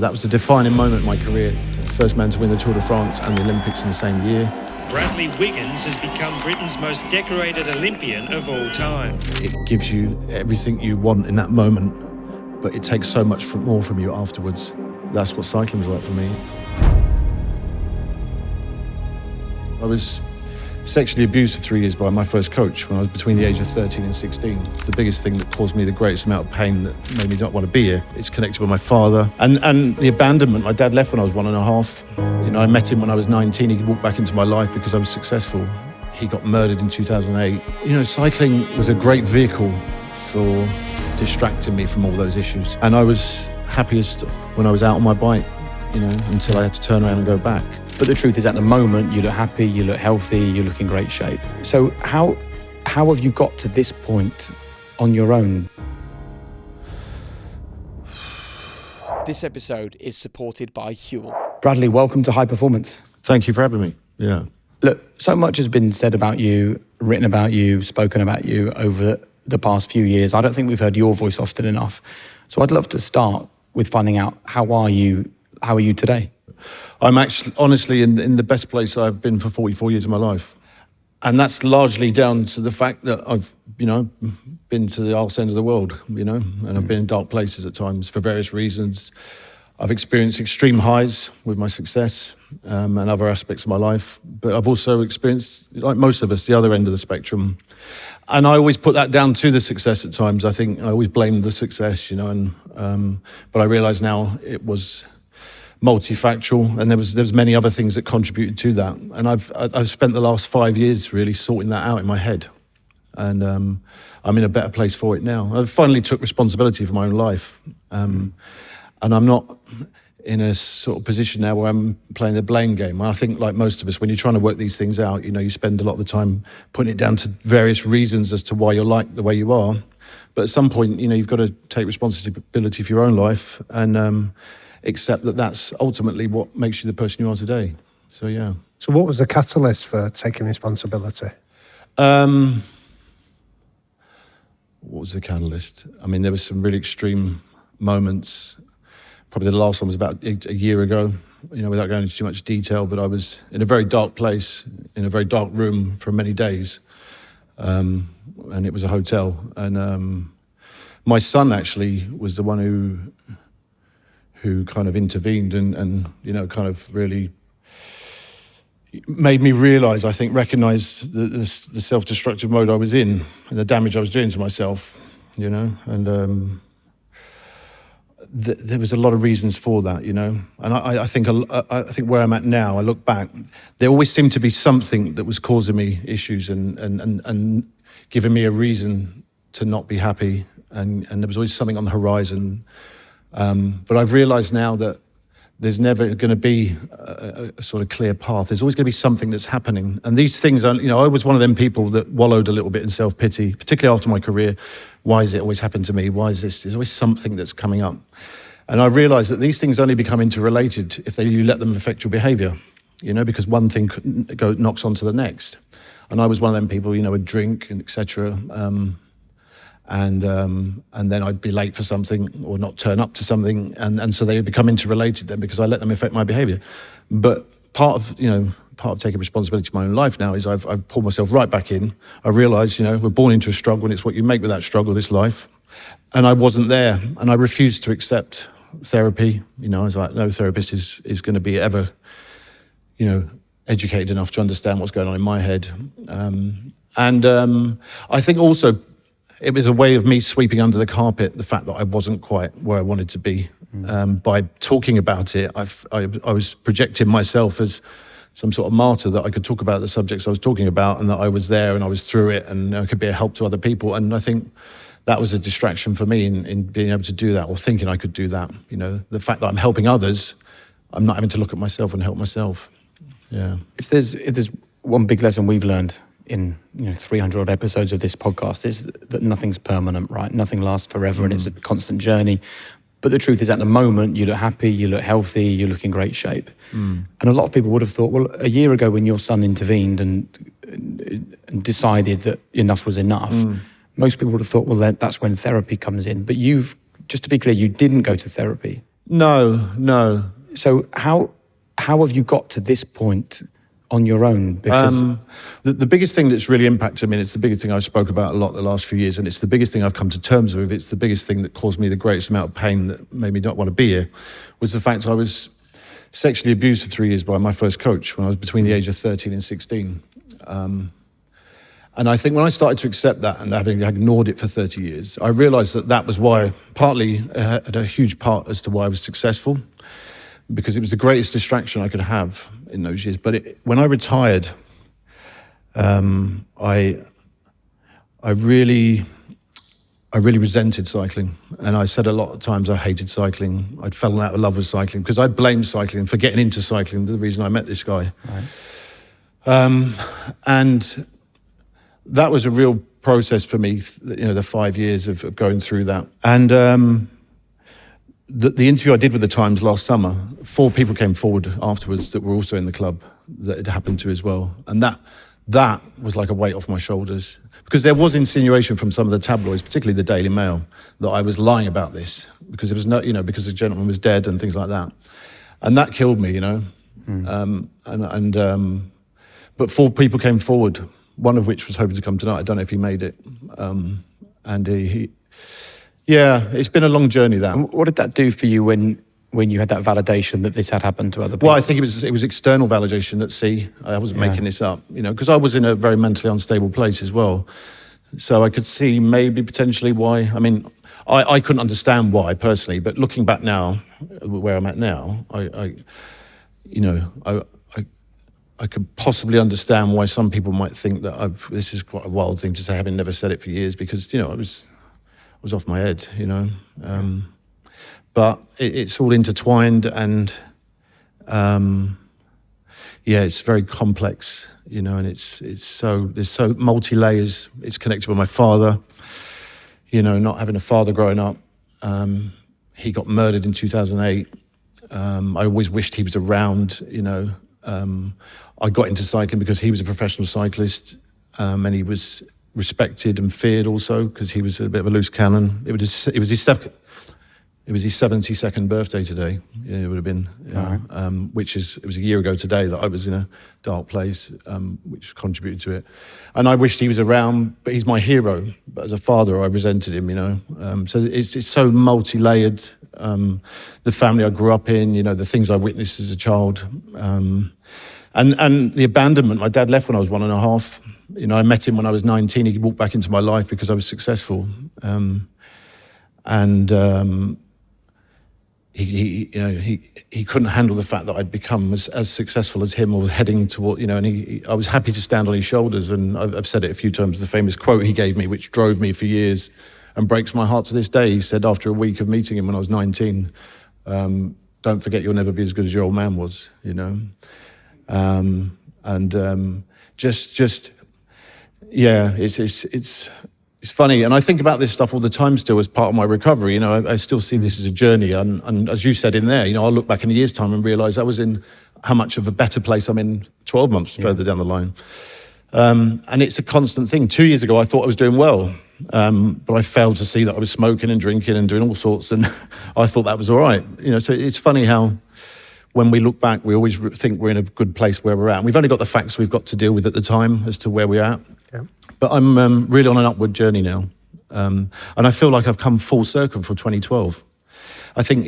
That was the defining moment in my career. First man to win the Tour de France and the Olympics in the same year. Bradley Wiggins has become Britain's most decorated Olympian of all time. It gives you everything you want in that moment, but it takes so much more from you afterwards. That's what cycling was like for me. I was sexually abused for 3 years by my first coach when I was between the age of 13 and 16. It's the biggest thing that caused me the greatest amount of pain that made me not want to be here. It's connected with my father and the abandonment. My dad left when I was 1.5. You know, I met him when I was 19. He walked back into my life because I was successful. He got murdered in 2008. You know, cycling was a great vehicle for distracting me from all those issues. And I was happiest when I was out on my bike, you know, until I had to turn around and go back. But the truth is, at the moment, you look happy, you look healthy, you look in great shape. So how have you got to this point on your own? This episode is supported by Huel. Bradley, welcome to High Performance. Thank you for having me. Yeah. Look, so much has been said about you, written about you, spoken about you over the past few years. I don't think we've heard your voice often enough. So I'd love to start with finding out, how are you today? I'm actually, honestly, in the best place I've been for 44 years of my life. And that's largely down to the fact that I've, you know, been to the arse end of the world, you know, and I've been in dark places at times for various reasons. I've experienced extreme highs with my success and other aspects of my life, but I've also experienced, like most of us, the other end of the spectrum. And I always put that down to the success at times. I think I always blamed the success, you know, and but I realise now it was multifactorial, and there was many other things that contributed to that. And I've spent the last 5 years really sorting that out in my head, and I'm in a better place for it now. I finally took responsibility for my own life, and I'm not in a sort of position now where I'm playing the blame game. I think, like most of us, when you're trying to work these things out, you know, you spend a lot of the time putting it down to various reasons as to why you're like the way you are. But at some point, you know, you've got to take responsibility for your own life and accept that that's ultimately what makes you the person you are today. So, yeah. So what was the catalyst for taking responsibility? What was the catalyst? I mean, there was some really extreme moments. Probably the last one was about a year ago, you know, without going into too much detail, but I was in a very dark place, in a very dark room for many days. And it was a hotel. And my son actually was the one who kind of intervened and you know, kind of really made me realise, I think, recognise the self-destructive mode I was in and the damage I was doing to myself, you know, and there was a lot of reasons for that, you know. And I think where I'm at now, I look back, there always seemed to be something that was causing me issues and giving me a reason to not be happy, and there was always something on the horizon. But I've realised now that there's never going to be a sort of clear path. There's always going to be something that's happening. And these things are, you know, I was one of them people that wallowed a little bit in self-pity, particularly after my career. Why has it always happened to me? Why is this? There's always something that's coming up. And I realised that these things only become interrelated if you let them affect your behaviour, you know, because one thing knocks onto the next. And I was one of them people, you know, would drink and etc. And then I'd be late for something or not turn up to something, and so they would become interrelated then because I let them affect my behaviour. But part of taking responsibility for my own life now is I've pulled myself right back in. I realise, you know, we're born into a struggle, and it's what you make with that struggle, this life. And I wasn't there, and I refused to accept therapy. You know, I was like, no therapist is going to be ever, you know, educated enough to understand what's going on in my head. I think also, it was a way of me sweeping under the carpet the fact that I wasn't quite where I wanted to be. By talking about it, I was projecting myself as some sort of martyr, that I could talk about the subjects I was talking about and that I was there and I was through it and I could be a help to other people. And I think that was a distraction for me in being able to do that, or thinking I could do that. You know, the fact that I'm helping others, I'm not having to look at myself and help myself. Yeah. If there's one big lesson we've learned in 300 odd episodes of this podcast, is that nothing's permanent, right? Nothing lasts forever, and it's a constant journey. But the truth is, at the moment, you look happy, you look healthy, you look in great shape. And a lot of people would have thought, well, a year ago when your son intervened and decided that enough was enough, most people would have thought, well, that's when therapy comes in. But just to be clear, you didn't go to therapy. No. So how have you got to this point on your own? Because The biggest thing that's really impacted me, and it's the biggest thing I've spoke about a lot the last few years, and it's the biggest thing I've come to terms with, it's the biggest thing that caused me the greatest amount of pain that made me not want to be here, was the fact I was sexually abused for 3 years by my first coach when I was between the age of 13 and 16. And I think when I started to accept that, and having ignored it for 30 years, I realised that was why, partly had a huge part as to why I was successful, because it was the greatest distraction I could have in those years. But when I retired, I really resented cycling, and I said a lot of times I hated cycling. I'd fallen out of love with cycling because I blamed cycling for getting into cycling. The reason I met this guy, right. And that was a real process for me. The 5 years of going through that, and the interview I did with the Times last summer, 4 people came forward afterwards that were also in the club that it happened to as well, and that was like a weight off my shoulders, because there was insinuation from some of the tabloids, particularly the Daily Mail, that I was lying about this because there was because the gentleman was dead and things like that, and that killed me, But 4 people came forward, one of which was hoping to come tonight. I don't know if he made it, and it's been a long journey. That. What did that do for you when you had that validation that this had happened to other people? Well, I think it was external validation. I wasn't making this up, because I was in a very mentally unstable place as well. So I could see maybe potentially why. I mean, I couldn't understand why personally, but looking back now, where I'm at now, I could possibly understand why some people might think that this is quite a wild thing to say, having never said it for years, because I was off my head, But it's all intertwined, and it's very complex, and there's so multi-layers. It's connected with my father, not having a father growing up. He got murdered in 2008. I always wished he was around, I got into cycling because he was a professional cyclist, and he was respected and feared also because he was a bit of a loose cannon. It was his 72nd birthday today. Yeah, it would have been, it was a year ago today that I was in a dark place, which contributed to it. And I wished he was around, but he's my hero. But as a father, I resented him, So it's so multi-layered. The family I grew up in, the things I witnessed as a child, and the abandonment. My dad left when I was 1.5. I met him when I was 19. He walked back into my life because I was successful, he couldn't handle the fact that I'd become as successful as him, or heading toward, and I was happy to stand on his shoulders. And I've said it a few times, the famous quote he gave me, which drove me for years and breaks my heart to this day. He said, after a week of meeting him when I was 19, don't forget you'll never be as good as your old man was, It's funny, and I think about this stuff all the time still as part of my recovery. I still see this as a journey, and as you said in there, I'll look back in a year's time and realise I was in how much of a better place I'm in 12 months further down the line. And it's a constant thing. 2 years ago, I thought I was doing well, but I failed to see that I was smoking and drinking and doing all sorts, and I thought that was all right. So it's funny how when we look back, we always think we're in a good place where we're at. And we've only got the facts we've got to deal with at the time as to where we're at. Yeah. But I'm really on an upward journey now. And I feel like I've come full circle for 2012. I think,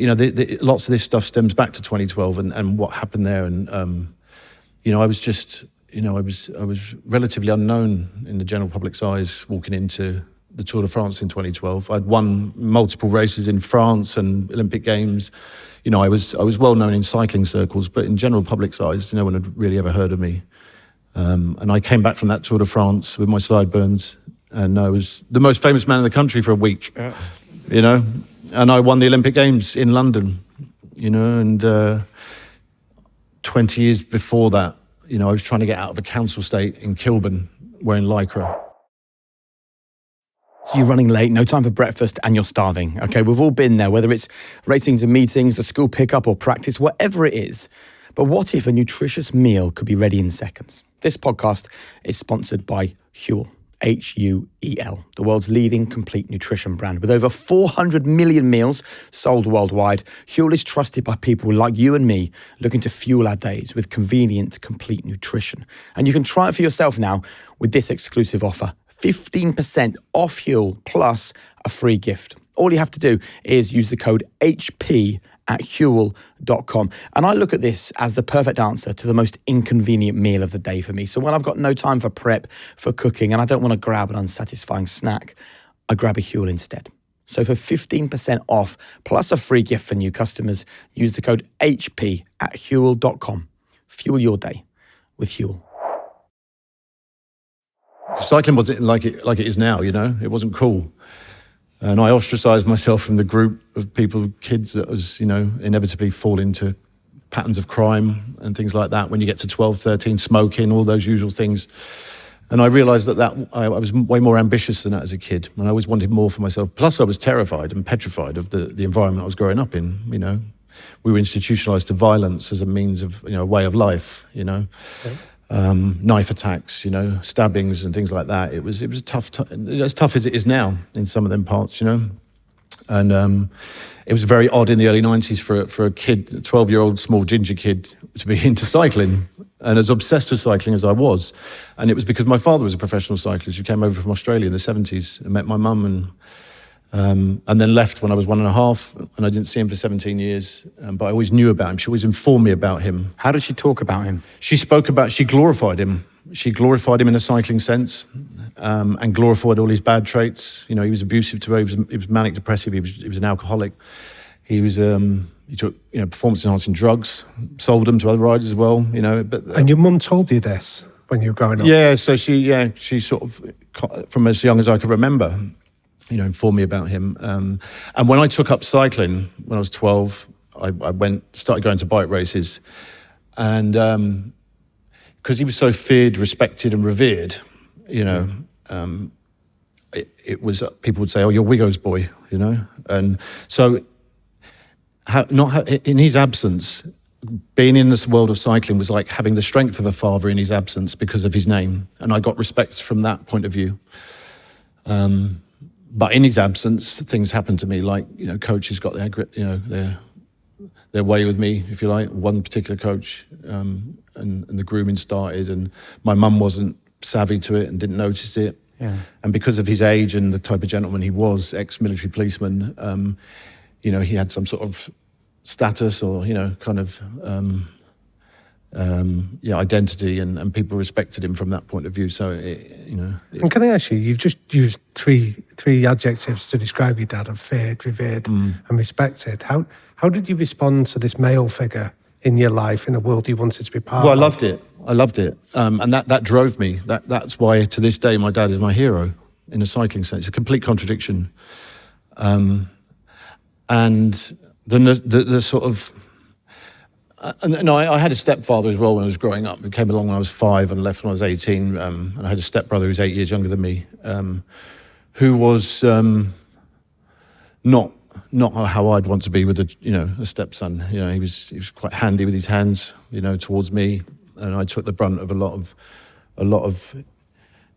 lots of this stuff stems back to 2012 and what happened there. And, I was just, I was relatively unknown in the general public's eyes walking into the Tour de France in 2012. I'd won multiple races in France and Olympic Games. I was well known in cycling circles, but in general public's eyes, no one had really ever heard of me. And I came back from that Tour de France with my sideburns, and I was the most famous man in the country for a week, and I won the Olympic Games in London, and 20 years before that, I was trying to get out of a council estate in Kilburn wearing Lycra. So you're running late, no time for breakfast, and you're starving. Okay, we've all been there, whether it's racing to meetings, the school pickup or practice, whatever it is. But what if a nutritious meal could be ready in seconds? This podcast is sponsored by Huel. HUEL, the world's leading complete nutrition brand. With over 400 million meals sold worldwide, Huel is trusted by people like you and me looking to fuel our days with convenient, complete nutrition. And you can try it for yourself now with this exclusive offer. 15% off Huel plus a free gift. All you have to do is use the code HP at Huel.com. And I look at this as the perfect answer to the most inconvenient meal of the day for me. So when I've got no time for prep, for cooking, and I don't want to grab an unsatisfying snack, I grab a Huel instead. So for 15% off plus a free gift for new customers, use the code HP at Huel.com. Fuel your day with Huel. Cycling wasn't like it is now, you know. It wasn't cool. And I ostracized myself from the group of people, kids that was, you know, inevitably fall into patterns of crime and things like that. When you get to 12, 13, smoking, all those usual things. And I realized that I was way more ambitious than that as a kid. And I always wanted more for myself. Plus I was terrified and petrified of the environment I was growing up in, you know. We were institutionalized to violence as a means of, you know, a way of life, you know. Okay. Knife attacks, you know, stabbings and things like that. It was a tough, as tough as it is now in some of them parts, you know. And it was very odd in the early 90s for a kid, a 12-year-old small ginger kid, to be into cycling and as obsessed with cycling as I was. And it was because my father was a professional cyclist who came over from Australia in the 70s and met my mum and then left when I was 1.5, and I didn't see him for 17 years, but I always knew about him. She always informed me about him. How did she talk about him? She glorified him. She glorified him in a cycling sense, and glorified all his bad traits. You know, he was abusive to her, he was manic depressive, he was an alcoholic. He took, you know, performance enhancing drugs, sold them to other riders as well, you know. And your mum told you this when you were growing up? Yeah, so she sort of, from as young as I could remember, you know, informed me about him. And when I took up cycling, when I was 12, I started going to bike races. And because he was so feared, respected and revered, you know, it was, people would say, oh, you're Wiggo's boy, you know. And so in his absence, being in this world of cycling was like having the strength of a father in his absence because of his name. And I got respect from that point of view. But in his absence, things happened to me, like, you know, coaches got their way with me, if you like. One particular coach, and the grooming started, and my mum wasn't savvy to it and didn't notice it. Yeah. And because of his age and the type of gentleman he was, ex-military policeman, you know, he had some sort of status or, you know, kind of identity, and people respected him from that point of view. So, And can I ask you, you've just used three adjectives to describe your dad: of feared, revered, and respected. How did you respond to this male figure in your life, in a world you wanted to be part of? Well, I loved it. And that drove me. That's why, to this day, my dad is my hero in a cycling sense. It's a complete contradiction. And then the sort of... I had a stepfather as well when I was growing up, who came along when I was 5 and left when I was 18. And I had a stepbrother who's 8 years younger than me, who was not how I'd want to be with a stepson. You know, he was quite handy with his hands, you know, towards me, and I took the brunt of a lot of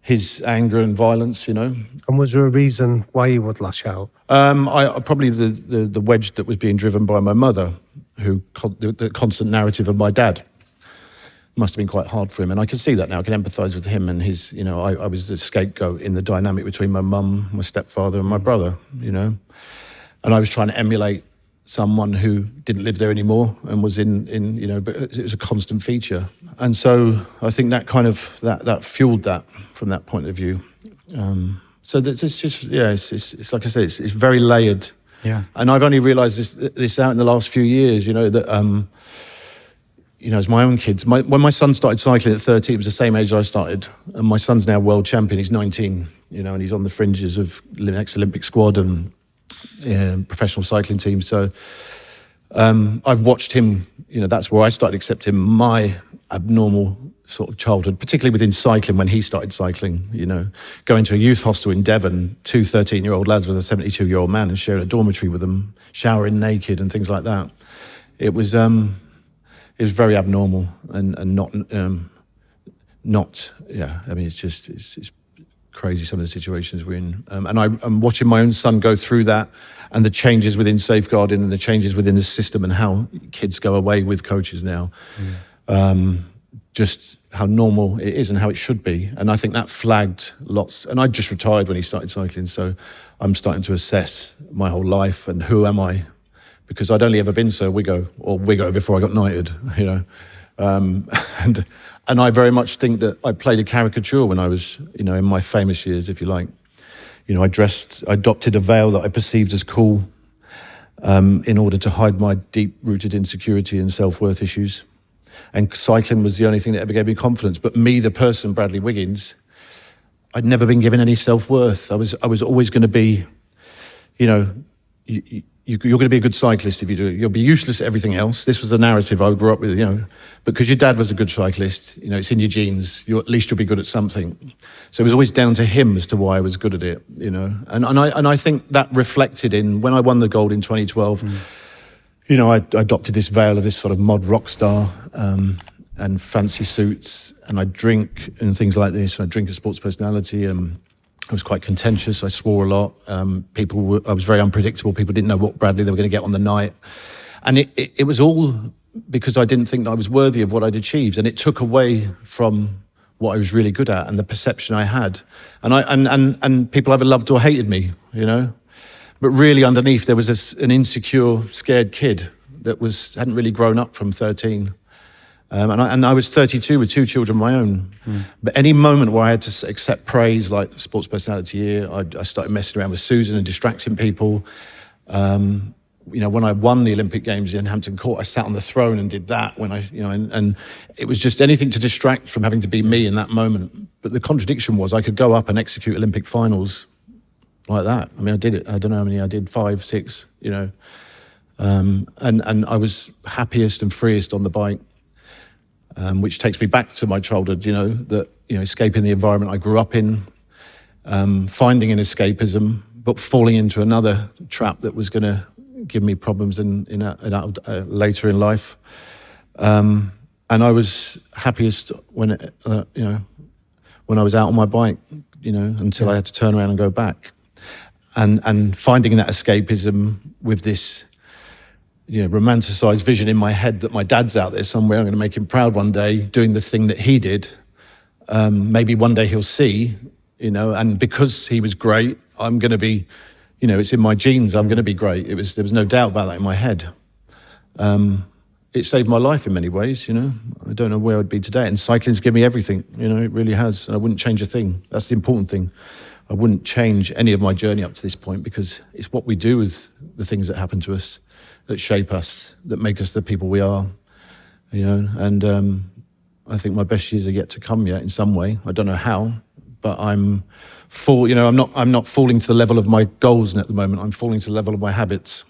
his anger and violence, you know. And was there a reason why he would lash out? I probably the wedge that was being driven by my mother, the constant narrative of my dad must have been quite hard for him, and I can see that now. I can empathise with him and his, you know, I was the scapegoat in the dynamic between my mum, my stepfather, and my brother, you know, and I was trying to emulate someone who didn't live there anymore and was in you know, but it was a constant feature, and so I think that kind of that fueled that from that point of view. So it's just it's like I said, it's very layered. Yeah, and I've only realised this out in the last few years. You know that you know, as my own kids, when my son started cycling at 13, it was the same age I started, and my son's now world champion. He's 19, you know, and he's on the fringes of the next Olympic squad and professional cycling team. So I've watched him. You know, that's where I started accepting my abnormal sort of childhood, particularly within cycling, when he started cycling, you know, going to a youth hostel in Devon, 2 13-year-old lads with a 72-year-old man and sharing a dormitory with them, showering naked and things like that. It was very abnormal and not, yeah, I mean, it's crazy some of the situations we're in. And I'm watching my own son go through that, and the changes within safeguarding and the changes within the system, and how kids go away with coaches now. Just how normal it is and how it should be. And I think that flagged lots. And I just retired when he started cycling, so I'm starting to assess my whole life and who am I? Because I'd only ever been Sir Wiggo before I got knighted, you know. And I very much think that I played a caricature when I was, you know, in my famous years, if you like. You know, I adopted a veil that I perceived as cool, in order to hide my deep-rooted insecurity and self-worth issues. And cycling was the only thing that ever gave me confidence. But me, the person, Bradley Wiggins, I'd never been given any self-worth. I was always going to be, you know, you're going to be a good cyclist if you do it. You'll be useless at everything else. This was the narrative I grew up with, you know. Because your dad was a good cyclist, you know, it's in your genes. At least you'll be good at something. So it was always down to him as to why I was good at it, you know. And I think that reflected in when I won the gold in 2012. You know, I adopted this veil of this sort of mod rock star, and fancy suits, and I drink and things like this. And I drink a sports personality. I was quite contentious. I swore a lot. I was very unpredictable. People didn't know what Bradley they were going to get on the night. And it was all because I didn't think that I was worthy of what I'd achieved. And it took away from what I was really good at and the perception I had. And people either loved or hated me, you know. But really underneath there was an insecure, scared kid that hadn't really grown up from 13. And I was 32 with 2 children of my own. But any moment where I had to accept praise, like Sports Personality Year, I started messing around with Susan and distracting people. You know, when I won the Olympic Games in Hampton Court, I sat on the throne and did that. And it was just anything to distract from having to be me in that moment. But the contradiction was I could go up and execute Olympic finals like that. I mean, I did it. I don't know how many I did, 5, 6, you know. And I was happiest and freest on the bike. Which takes me back to my childhood, you know, escaping the environment I grew up in, finding an escapism, but falling into another trap that was going to give me problems later in life. And I was happiest when I was out on my bike, you know, until I had to turn around and go back. And finding that escapism with this, you know, romanticized vision in my head that my dad's out there somewhere. I'm going to make him proud one day doing the thing that he did. Maybe one day he'll see, you know, and because he was great, I'm going to be, you know, it's in my genes. I'm going to be great. There was no doubt about that in my head. It saved my life in many ways, you know. I don't know where I'd be today. And cycling's given me everything, you know, it really has. And I wouldn't change a thing. That's the important thing. I wouldn't change any of my journey up to this point because it's what we do with the things that happen to us that shape us, that make us the people we are, you know. And I think my best years are yet to come yet in some way. I don't know how, but I'm not falling to the level of my goals at the moment. I'm falling to the level of my habits,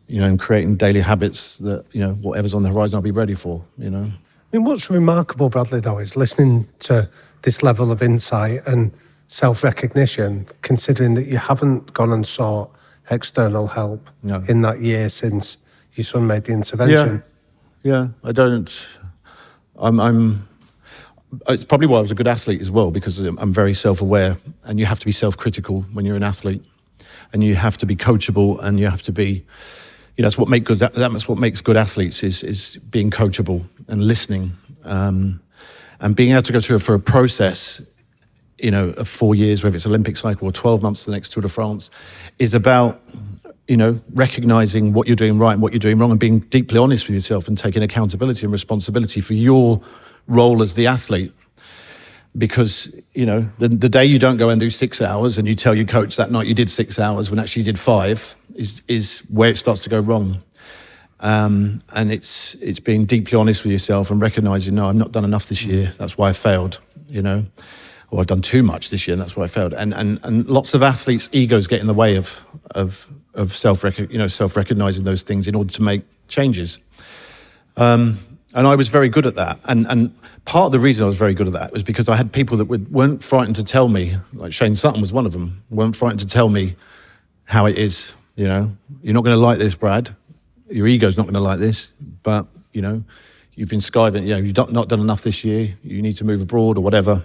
you know, and creating daily habits that, you know, whatever's on the horizon, I'll be ready for, you know. I mean, what's remarkable, Bradley, though, is listening to this level of insight and self-recognition, considering that you haven't gone and sought external help in that year since your son made the intervention. Yeah, I don't. It's probably why I was a good athlete as well, because I'm very self-aware, and you have to be self-critical when you're an athlete, and you have to be coachable, and you have to be, you know, that's what makes good athletes is being coachable and listening, and being able to go through for a process, you know, of 4 years, whether it's Olympic cycle or 12 months to the next Tour de France, is about, you know, recognizing what you're doing right and what you're doing wrong and being deeply honest with yourself and taking accountability and responsibility for your role as the athlete. Because, you know, the day you don't go and do 6 hours and you tell your coach that night you did 6 hours when actually you did 5 is where it starts to go wrong. And it's being deeply honest with yourself and recognizing, no, I've not done enough this year. That's why I failed, you know. Or I've done too much this year, and that's why I failed. And lots of athletes' egos get in the way of self-recognizing those things in order to make changes. And I was very good at that. And part of the reason I was very good at that was because I had people that weren't frightened to tell me, like Shane Sutton was one of them, weren't frightened to tell me how it is. You know, you're not going to like this, Brad. Your ego's not going to like this, but, you know, you've been skiving, you know, you've not done enough this year. You need to move abroad or whatever.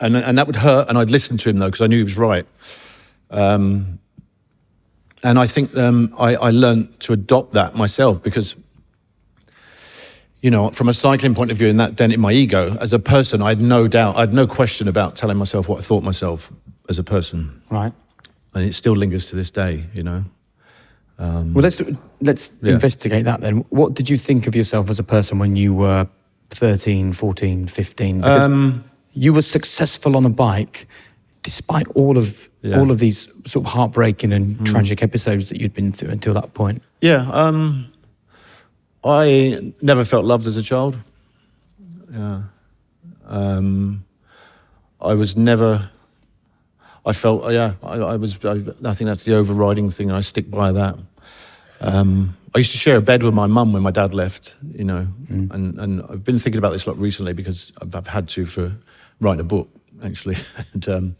And that would hurt, and I'd listen to him, though, because I knew he was right. And I think I learned to adopt that myself because, you know, from a cycling point of view, and that dented my ego, as a person, I had no doubt, I had no question about telling myself what I thought myself as a person. Right. And it still lingers to this day, you know. Well, let's investigate that then. What did you think of yourself as a person when you were 13, 14, 15? Because you were successful on a bike despite all of these sort of heartbreaking and tragic episodes that you'd been through until that point. Yeah, I never felt loved as a child. Yeah. I was never... I felt, I think that's the overriding thing. I stick by that. I used to share a bed with my mum when my dad left, you know, and I've been thinking about this a lot recently because I've had to for writing a book, actually. And,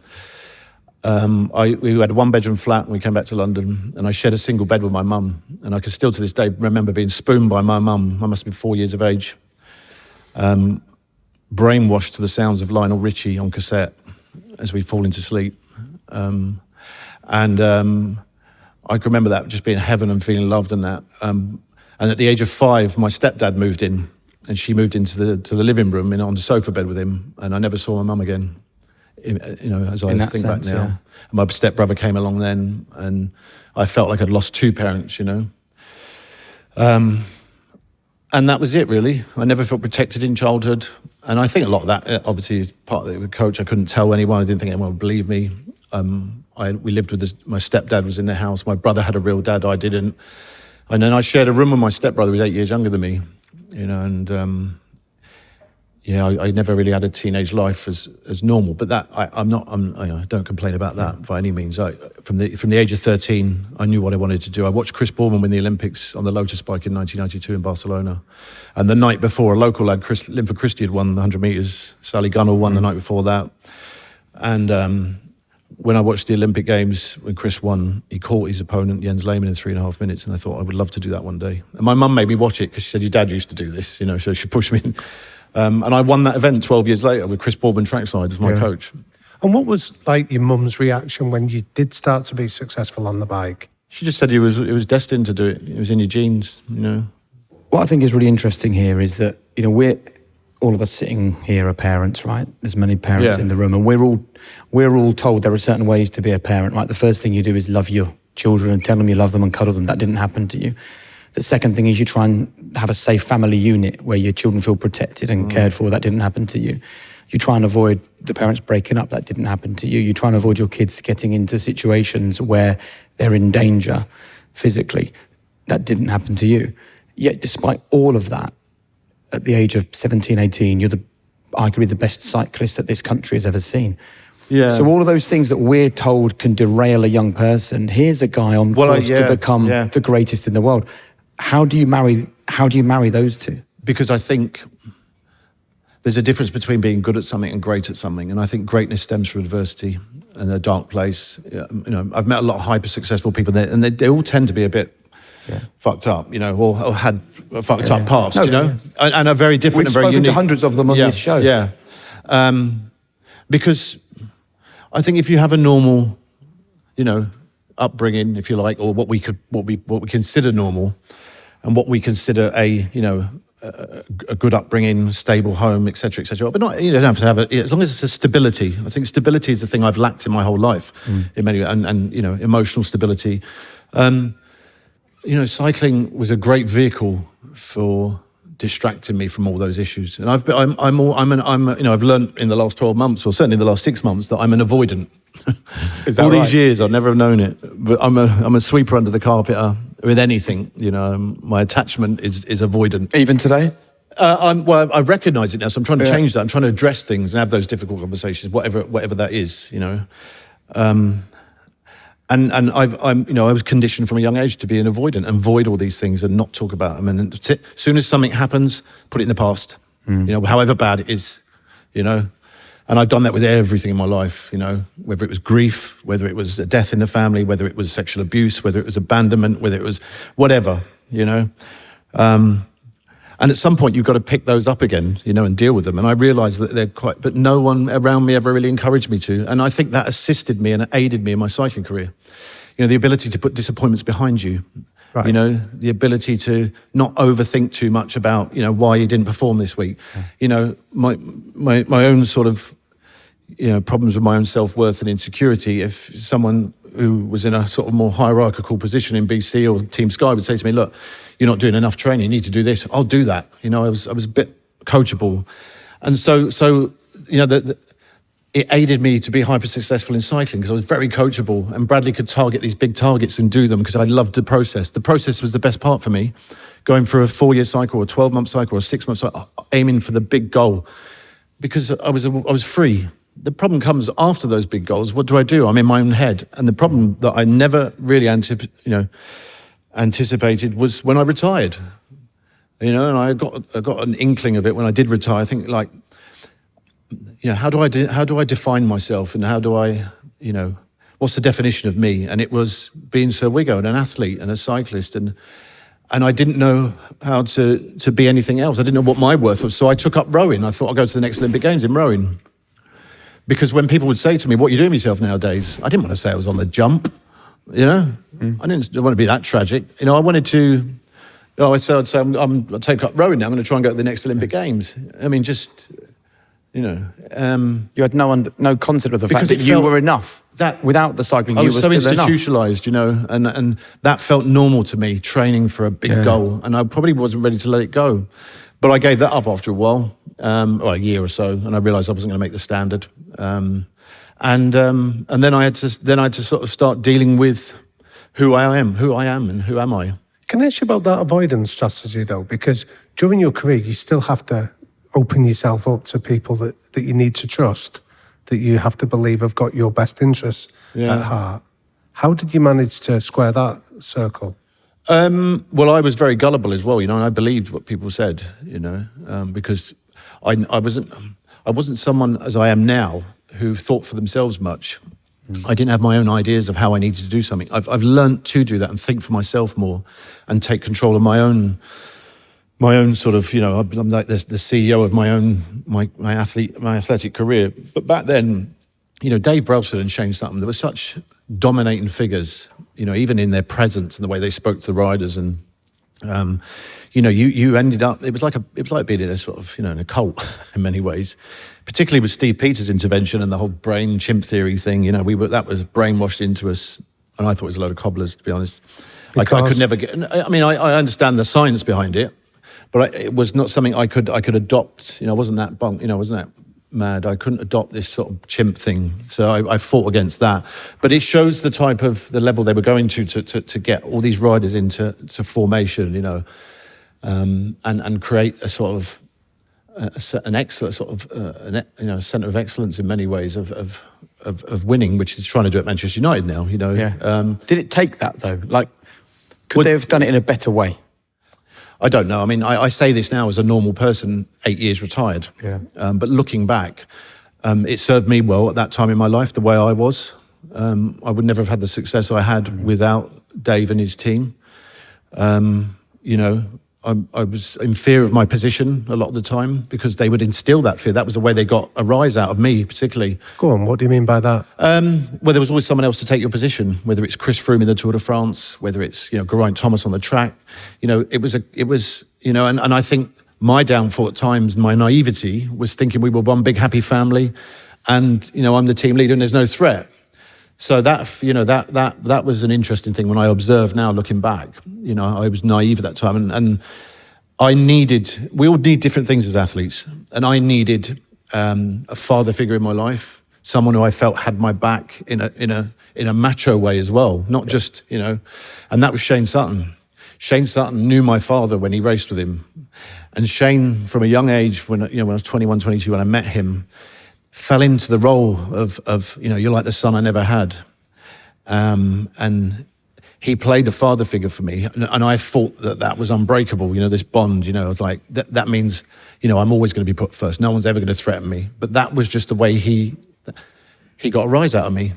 we had a one-bedroom flat when we came back to London, and I shared a single bed with my mum. And I can still, to this day, remember being spooned by my mum. I must have been 4 years of age. Brainwashed to the sounds of Lionel Richie on cassette as we fall into sleep. I can remember that just being heaven and feeling loved and that. And at the age of 5, my stepdad moved in, and she moved into the living room on the sofa bed with him, and I never saw my mum again. You know, as I think back now. Yeah. And my stepbrother came along then, and I felt like I'd lost 2 parents, you know. And that was it, really. I never felt protected in childhood. And I think a lot of that, obviously, is part of the coach. I couldn't tell anyone. I didn't think anyone would believe me. We lived with my stepdad was in the house. My brother had a real dad. I didn't. And then I shared a room with my stepbrother, who was 8 years younger than me. You know, and I never really had a teenage life as normal. But that I don't complain about that by any means. From the age of 13, I knew what I wanted to do. I watched Chris Bourman win the Olympics on the Lotus bike in 1992 in Barcelona. And the night before, a local lad, Linford Christie, had won the 100 metres. Sally Gunnell won the night before that. And when I watched the Olympic Games, when Chris won, he caught his opponent, Jens Lehmann, in 3.5 minutes. And I thought, I would love to do that one day. And my mum made me watch it because she said, your dad used to do this, you know, so she pushed me in. And I won that event 12 years later with Chris Bourman trackside as my coach. And what was like your mum's reaction when you did start to be successful on the bike? She just said it was destined to do it. It was in your genes, you know. What I think is really interesting here is that, you know, all of us sitting here are parents, right? There's many parents in the room, and we're all told there are certain ways to be a parent, right? The first thing you do is love your children and tell them you love them and cuddle them. That didn't happen to you. The second thing is you try and have a safe family unit where your children feel protected and cared for. That didn't happen to you. You try and avoid the parents breaking up. That didn't happen to you. You try and avoid your kids getting into situations where they're in danger physically. That didn't happen to you. Yet despite all of that, at the age of 17, 18, you're arguably the best cyclist that this country has ever seen. Yeah. So all of those things that we're told can derail a young person, here's a guy on course to become the greatest in the world. How do you marry those two? Because I think there's a difference between being good at something and great at something. And I think greatness stems from adversity and a dark place. You know, I've met a lot of hyper successful people there, and they all tend to be a bit fucked up, you know, or had a fucked up past, you know, and are very different and very unique. We've spoken to hundreds of them on this show. Yeah. Because I think if you have a normal, you know, upbringing, if you like, or what we consider normal, and what we consider a good upbringing, stable home, etc., etc. But not, you don't have to have it as long as it's a stability. I think stability is the thing I've lacked in my whole life, in many, and you know, emotional stability. You know, cycling was a great vehicle for distracting me from all those issues. And I've learned in the last 12 months, or certainly in the last 6 months, that I'm an avoidant. Is that all right? These years, I've never known it, but I'm a sweeper under the carpet with anything. You know, my attachment is avoidant. Even today? I recognise it now, so I'm trying to change that. I'm trying to address things and have those difficult conversations, whatever that is. You know, and I was conditioned from a young age to be an avoidant and avoid all these things and not talk about them. And as soon as something happens, put it in the past. You know, however bad it is. You know. And I've done that with everything in my life, you know, whether it was grief, whether it was a death in the family, whether it was sexual abuse, whether it was abandonment, whether it was whatever, you know. And And at some point, you've got to pick those up again, and deal with them. And I realised that but no one around me ever really encouraged me to. And I think that assisted me and aided me in my cycling career. The ability to put disappointments behind you. Right. The ability to not overthink too much about, why you didn't perform this week. Yeah. My own sort of, problems with my own self-worth and insecurity. If someone who was in a sort of more hierarchical position in BC or Team Sky would say to me, look, you're not doing enough training, you need to do this, I'll do that. I was a bit coachable. And so it aided me to be hyper successful in cycling because I was very coachable, and Bradley could target these big targets and do them because I loved the process. The process was the best part for me, going for a 4-year cycle, or a 12-month cycle, or a 6-month cycle, aiming for the big goal because I was free. The problem comes after those big goals. What do? I'm in my own head. And the problem that I never really anticipated was when I retired. And I got an inkling of it when I did retire. I think how do I define myself, and how do I, what's the definition of me? And it was being Sir Wiggo and an athlete and a cyclist, and I didn't know how to be anything else. I didn't know what my worth was. So I took up rowing. I thought I'll go to the next Olympic Games in rowing. Because when people would say to me, what are you doing with yourself nowadays? I didn't want to say I was on the jump, I didn't want to be that tragic. I wanted to, I'd say I'll take up rowing now. I'm going to try and go to the next Olympic Games. I mean, you had no concept of the fact that you were enough. That without the cycling, you were still enough. I was so institutionalised, and that felt normal to me, training for a big goal, and I probably wasn't ready to let it go. But I gave that up after a while, a year or so, and I realised I wasn't going to make the standard. And then I had to sort of start dealing with who I am, and who am I. Can I ask you about that avoidance strategy though? Because during your career, you still have to open yourself up to people that you need to trust, that you have to believe have got your best interests at heart. How did you manage to square that circle? Well, I was very gullible as well, and I believed what people said, because I wasn't someone as I am now who thought for themselves much. I didn't have my own ideas of how I needed to do something. I've learned to do that and think for myself more and take control of my own sort of, I'm like the CEO of my athletic career. But back then, Dave Brailsford and Shane Sutton, there were such dominating figures, even in their presence and the way they spoke to the riders, and you ended up. It was like being in a sort of in a cult in many ways, particularly with Steve Peters' intervention and the whole brain chimp theory thing. That was brainwashed into us, and I thought it was a load of cobblers, to be honest. I could never get. I mean, I understand the science behind it, but it was not something I could adopt. I wasn't that bunk. I wasn't that mad. I couldn't adopt this sort of chimp thing, so I fought against that. But it shows the level they were going to get all these riders into formation, and create a sort of an excellent sort of a centre of excellence in many ways of winning, which is trying to do at Manchester United now. Did it take that though? Could they have done it in a better way? I don't know. I mean, I say this now as a normal person, 8 years retired. Yeah. But looking back, it served me well at that time in my life, the way I was. I would never have had the success I had without Dave and his team. I was in fear of my position a lot of the time because they would instill that fear. That was the way they got a rise out of me, particularly. Go on, what do you mean by that? Well, there was always someone else to take your position, whether it's Chris Froome in the Tour de France, whether it's Geraint Thomas on the track. It was and I think my downfall at times, my naivety, was thinking we were one big happy family, and I'm the team leader and there's no threat. So that was an interesting thing when I observe now, looking back. I was naive at that time, and we all need different things as athletes, and I needed a father figure in my life, someone who I felt had my back in a macho way as well, not just and that was Shane Sutton. Shane Sutton knew my father when he raced with him, and Shane, from a young age, when I was 21, 22, when I met him, fell into the role of you're like the son I never had. And he played a father figure for me. And I thought that was unbreakable, this bond, I was like, that means, I'm always going to be put first. No one's ever going to threaten me. But that was just the way he got a rise out of me,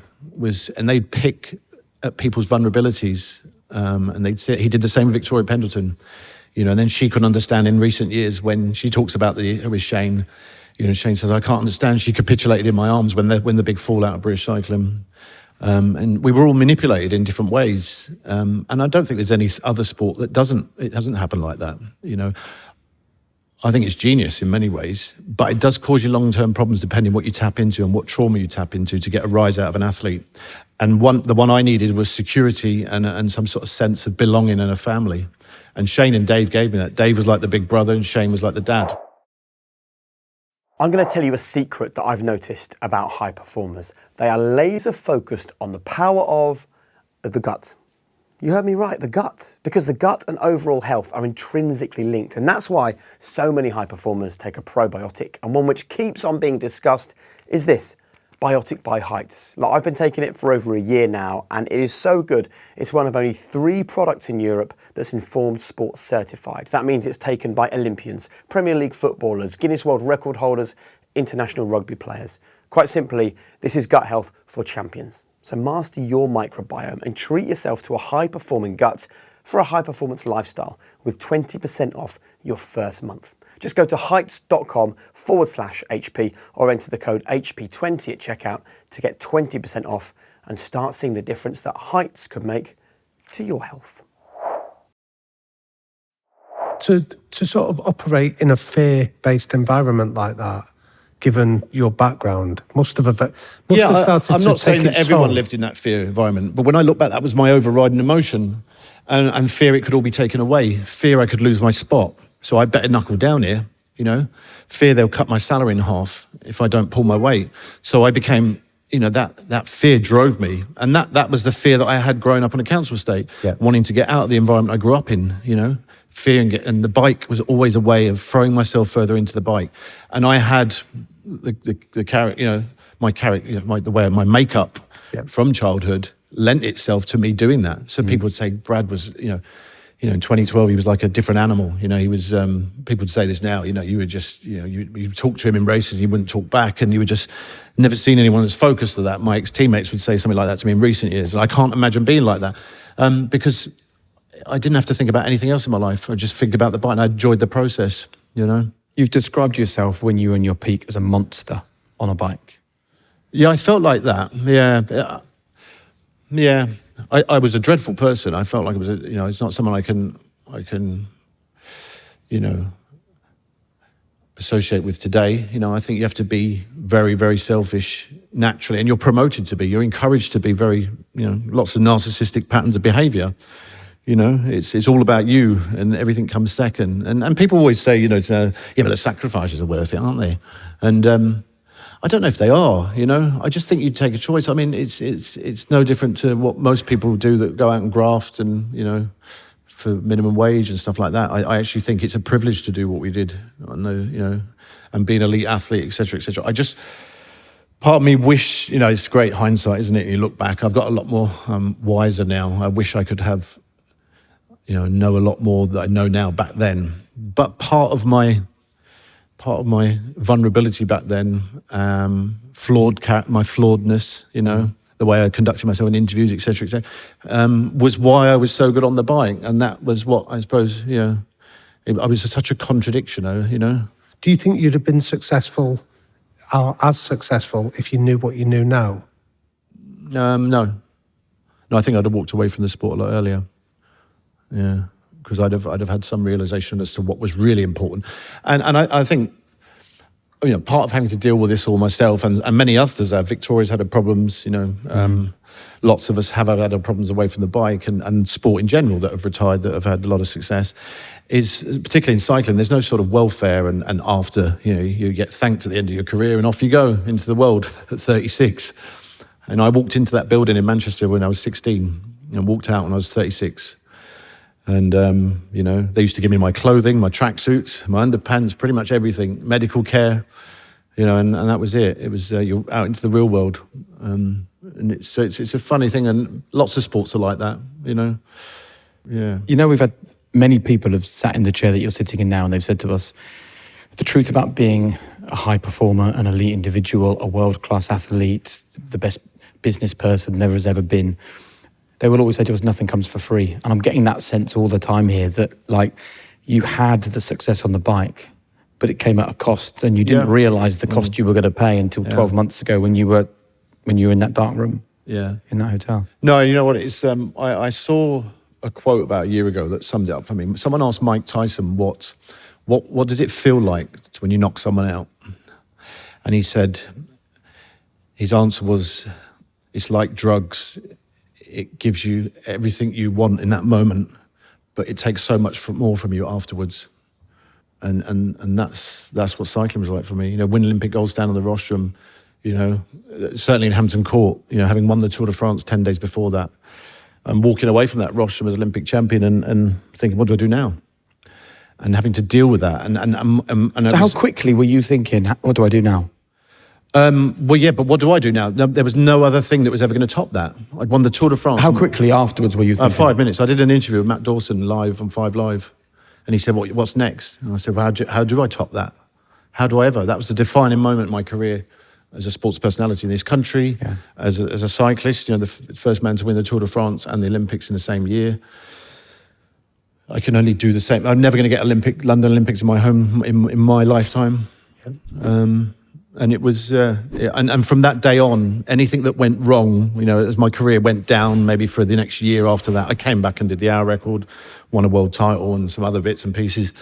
and they'd pick at people's vulnerabilities. And they'd say, he did the same with Victoria Pendleton. And then she couldn't understand in recent years when she talks about with Shane. Shane says, I can't understand. She capitulated in my arms when the big fallout of British cycling. And we were all manipulated in different ways. And I don't think there's any other sport that doesn't happen like that. I think it's genius in many ways, but it does cause you long-term problems depending what you tap into and what trauma you tap into to get a rise out of an athlete. And the one I needed was security and some sort of sense of belonging in a family. And Shane and Dave gave me that. Dave was like the big brother and Shane was like the dad. I'm going to tell you a secret that I've noticed about high performers. They are laser focused on the power of the gut. You heard me right, the gut. Because the gut and overall health are intrinsically linked. And that's why so many high performers take a probiotic. And one which keeps on being discussed is this, Biotic by Heights. I've been taking it for over a year now, and it is so good. It's one of only 3 products in Europe that's Informed Sports certified. That means it's taken by Olympians, Premier League footballers, Guinness World Record holders, international rugby players. Quite simply, this is gut health for champions. So master your microbiome and treat yourself to a high-performing gut for a high-performance lifestyle with 20% off your first month. Just go to heights.com/HP or enter the code HP20 at checkout to get 20% off and start seeing the difference that Heights could make to your health. To sort of operate in a fear-based environment like that, given your background, must have started I'm to not saying take that its everyone toll. lived in that fear environment, but when I look back, that was my overriding emotion. And fear it could all be taken away. Fear I could lose my spot. So I better knuckle down here, Fear they'll cut my salary in half if I don't pull my weight. So I became, that fear drove me. And that was the fear that I had growing up on a council estate, wanting to get out of the environment I grew up in, Fear and the bike was always a way of throwing myself further into the bike. And I had the character, the way my makeup from childhood lent itself to me doing that. So people would say Brad was, in 2012 he was like a different animal. He was. People would say this now. You were just, you talk to him in races, he wouldn't talk back, and you were just never seen anyone as focused to that. My ex-teammates would say something like that to me in recent years, and I can't imagine being like that because I didn't have to think about anything else in my life. I just think about the bike, and I enjoyed the process. You've described yourself when you were in your peak as a monster on a bike. Yeah, I felt like that. Yeah. I was a dreadful person. I felt like it was, it's not someone I can, associate with today. I think you have to be very, very selfish naturally, and you're promoted to be. You're encouraged to be very, lots of narcissistic patterns of behaviour. It's all about you, and everything comes second. And people always say, but the sacrifices are worth it, aren't they? And I don't know if they are. I just think you take a choice. I mean, it's no different to what most people do that go out and graft and for minimum wage and stuff like that. I actually think it's a privilege to do what we did, and be an elite athlete, etc., etc. Part of me wish, it's great hindsight, isn't it? You look back. I've got a lot more wiser now. I wish I could have. Know a lot more that I know now back then. But part of my vulnerability back then, my flawedness, the way I conducted myself in interviews, etc., etc., was why I was so good on the bike, and that was what I suppose. I was such a contradiction, Do you think you'd have been successful, or as successful, if you knew what you knew now? No, I think I'd have walked away from the sport a lot earlier. Yeah, because I'd have had some realization as to what was really important, and I think part of having to deal with this all myself, and many others have. Victoria's had her problems, lots of us have had our problems away from the bike and sport in general that have retired, that have had a lot of success. Is particularly in cycling, there's no sort of welfare and after you get thanked at the end of your career and off you go into the world at 36. And I walked into that building in Manchester when I was 16 and walked out when I was 36. And, they used to give me my clothing, my tracksuits, my underpants, pretty much everything, medical care, and that was it. It was, you're out into the real world. And it's a funny thing, and lots of sports are like that, Yeah. We've had many people have sat in the chair that you're sitting in now, and they've said to us, the truth about being a high performer, an elite individual, a world-class athlete, the best business person there has ever been, they will always say to us, nothing comes for free. And I'm getting that sense all the time here that, you had the success on the bike, but it came at a cost, and you didn't realise the cost you were going to pay until 12 months ago when you were in that dark room in that hotel. No, you know what? It's I saw a quote about a year ago that summed it up for me. Someone asked Mike Tyson what does it feel like when you knock someone out, and he said his answer was, it's like drugs. It gives you everything you want in that moment, but it takes so much more from you afterwards. And that's what cycling was like for me. You know, win Olympic gold stand on the rostrum, you know, certainly in Hampton Court, you know, having won the Tour de France 10 days before that, and walking away from that rostrum as Olympic champion and thinking, what do I do now? And having to deal with that. And so how quickly were you thinking, what do I do now? Well, yeah, but what do I do now? There was no other thing that was ever going to top that. I'd won the Tour de France. How quickly afterwards were you thinking? 5 minutes. I did an interview with Matt Dawson live on 5 Live. And he said, what's next? And I said, well, how do I top that? How do I ever? That was the defining moment in my career as a sports personality in this country, as a cyclist, you know, the first man to win the Tour de France and the Olympics in the same year. I can only do the same. I'm never going to get London Olympics in my home in my lifetime. And it was, and from that day on, anything that went wrong, you know, as my career went down, maybe for the next year after that, I came back and did the hour record, won a world title and some other bits and pieces,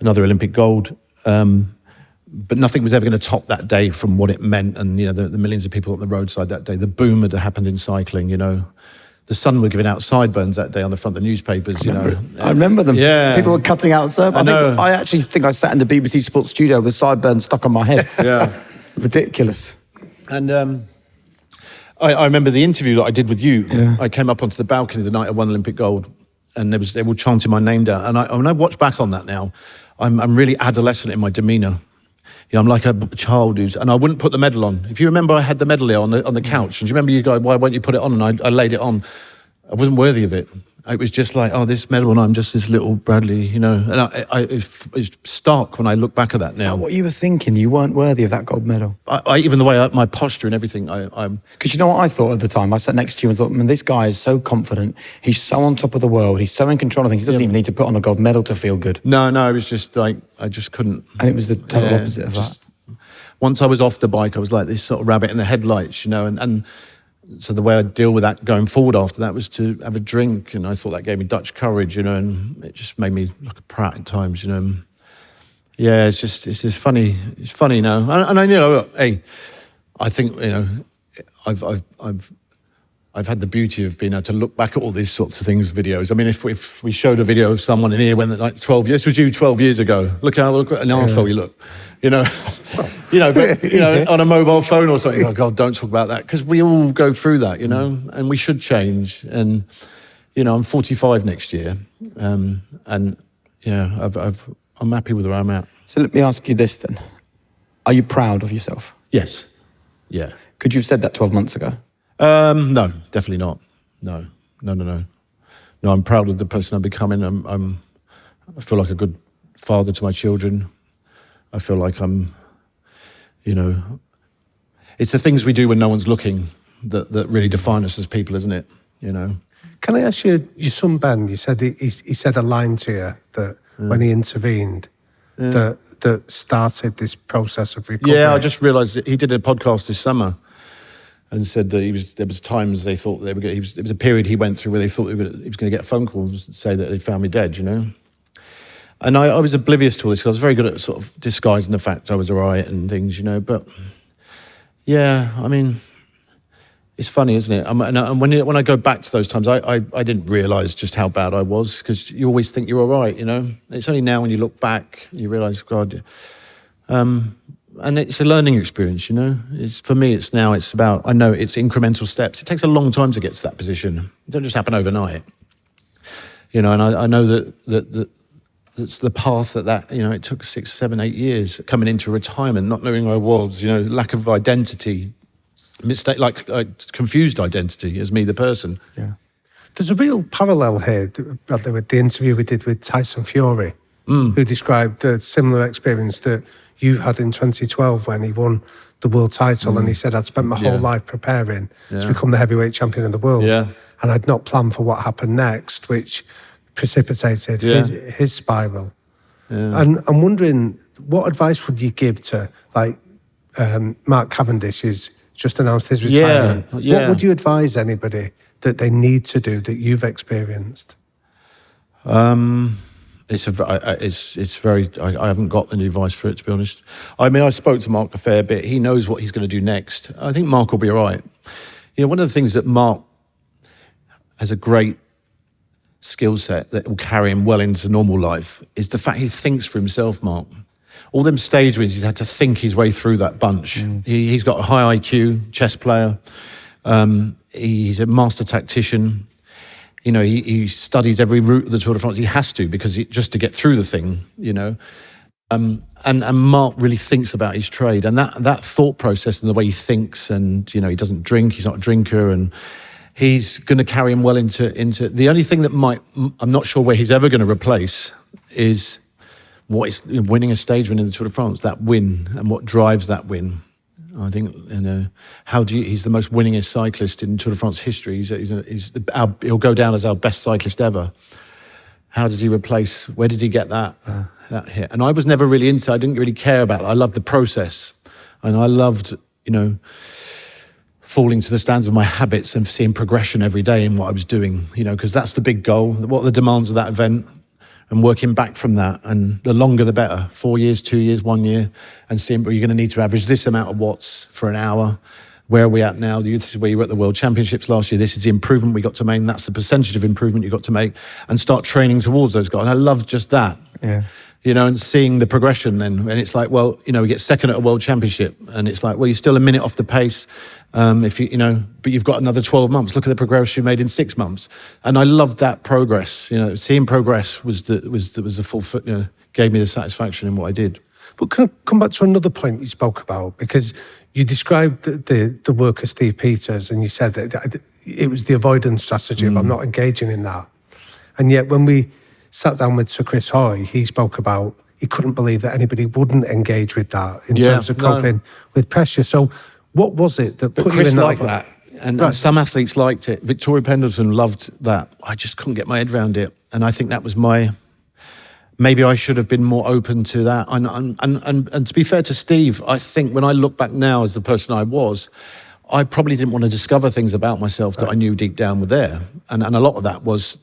another Olympic gold. But nothing was ever going to top that day from what it meant. And, you know, the millions of people on the roadside that day, the boom had happened in cycling, you know. The Sun were giving out sideburns that day on the front of the newspapers, you know. I remember them. Yeah. People were cutting out sideburns. I actually think I sat in the BBC Sports studio with sideburns stuck on my head. Yeah. Ridiculous. And I remember the interview that I did with you. Yeah. I came up onto the balcony the night I won Olympic gold, and they were chanting my name down. And when I watch back on that now, I'm really adolescent in my demeanour. You know, I'm like a child and I wouldn't put the medal on. If you remember, I had the medal there on the couch, and do you remember you go, why won't you put it on? And I laid it on. I wasn't worthy of it. It was just like, this medal, and I'm just this little Bradley, you know. And it's stark when I look back at that now. Is that what you were thinking? You weren't worthy of that gold medal? Even the way my posture and everything, I'm... Because you know what I thought at the time? I sat next to you and thought, man, this guy is so confident. He's so on top of the world. He's so in control of things. He doesn't even need to put on a gold medal to feel good. No, it was just like, I just couldn't... And it was the total opposite of that. Once I was off the bike, I was like this sort of rabbit in the headlights, you know, and so the way I'd deal with that going forward after that was to have a drink, and I thought that gave me Dutch courage, you know, and it just made me look a prat at times, you know. Yeah, it's just funny. It's funny now, and I you know, look, hey, I think, you know, I've had the beauty of being able to look back at all these sorts of things, videos. I mean, if we showed a video of someone in here when like 12 years, this was you 12 years ago. Look at an arsehole you look, you know. You know, but, you know, on a mobile phone or something, oh God, don't talk about that. Because we all go through that, you know, and we should change. And, you know, I'm 45 next year. And, yeah, I'm happy with where I'm at. So let me ask you this then. Are you proud of yourself? Yes. Yeah. Could you have said that 12 months ago? No, definitely not. No, I'm proud of the person I'm becoming. I feel like a good father to my children. I feel like I'm, you know, it's the things we do when no one's looking that really define us as people, isn't it? You know. Can I ask you, your son Ben, you said he said a line to you that when he intervened, that started this process of recovery. Yeah, I just realised that he did a podcast this summer and said that there was times they thought there was a period he went through where they thought he was going to get phone calls to say that they found me dead, you know. And I was oblivious to all this because I was very good at sort of disguising the fact I was all right and things, you know. But yeah, I mean, it's funny, isn't it? And when I go back to those times, I didn't realise just how bad I was, because you always think you're all right, you know. It's only now when you look back you realise, God. And it's a learning experience, you know. For me, it's about, I know it's incremental steps. It takes a long time to get to that position. It don't just happen overnight, you know. And I know that that's the path that, you know, it took 6, 7, 8 years coming into retirement, not knowing who I was, you know, lack of identity, mistake, like confused identity as me, the person. Yeah. There's a real parallel here, Bradley, with the interview we did with Tyson Fury, who described a similar experience that you had in 2012 when he won the world title, and he said, I'd spent my whole life preparing to become the heavyweight champion of the world. Yeah. And I'd not planned for what happened next, which precipitated his spiral. Yeah. And I'm wondering, what advice would you give to, like, Mark Cavendish has just announced his retirement. Yeah. What would you advise anybody that they need to do that you've experienced? It's very. I haven't got any advice for it, to be honest. I mean, I spoke to Mark a fair bit. He knows what he's going to do next. I think Mark will be all right. You know, one of the things that Mark has a great skill set that will carry him well into normal life is the fact he thinks for himself, Mark. All them stage wins, he's had to think his way through that bunch. He's got a high IQ, chess player. He's a master tactician. You know, he studies every route of the Tour de France. He has to, because just to get through the thing, you know. And Mark really thinks about his trade, and that thought process and the way he thinks, and, you know, he doesn't drink, he's not a drinker, and he's going to carry him well into the only thing that I'm not sure where he's ever going to replace is what is winning a stage win in the Tour de France, that win, and what drives that win. I think, you know, he's the most winningest cyclist in Tour de France history. He'll go down as our best cyclist ever. How does he replace, where does he get that hit? And I was never really I didn't really care about that. I loved the process, and I loved, you know, falling to the standards of my habits and seeing progression every day in what I was doing, you know, because that's the big goal. What are the demands of that event? And working back from that, and the longer the better. 4 years, 2 years, 1 year, and seeing, but you're going to need to average this amount of watts for an hour. Where are we at now? This is where you were at the World Championships last year. This is the improvement we got to make. That's the percentage of improvement you got to make, and start training towards those guys. And I love just that. Yeah. You know, and seeing the progression then. And it's like, well, you know, we get second at a World Championship, and it's like, well, you're still a minute off the pace. If you know, but you've got another 12 months. Look at the progress you made in 6 months. And I loved that progress. You know, seeing progress was the full, you know, gave me the satisfaction in what I did. But can I come back to another point you spoke about? Because you described the work of Steve Peters, and you said that it was the avoidance strategy of I'm not engaging in that. And yet when we sat down with Sir Chris Hoy, he spoke about he couldn't believe that anybody wouldn't engage with that in terms of coping with pressure. So what was it that put Chris you in liked that? And some athletes liked it. Victoria Pendleton loved that. I just couldn't get my head around it. And I think that was maybe I should have been more open to that. And to be fair to Steve, I think when I look back now as the person I was, I probably didn't want to discover things about myself that I knew deep down were there. And a lot of that was,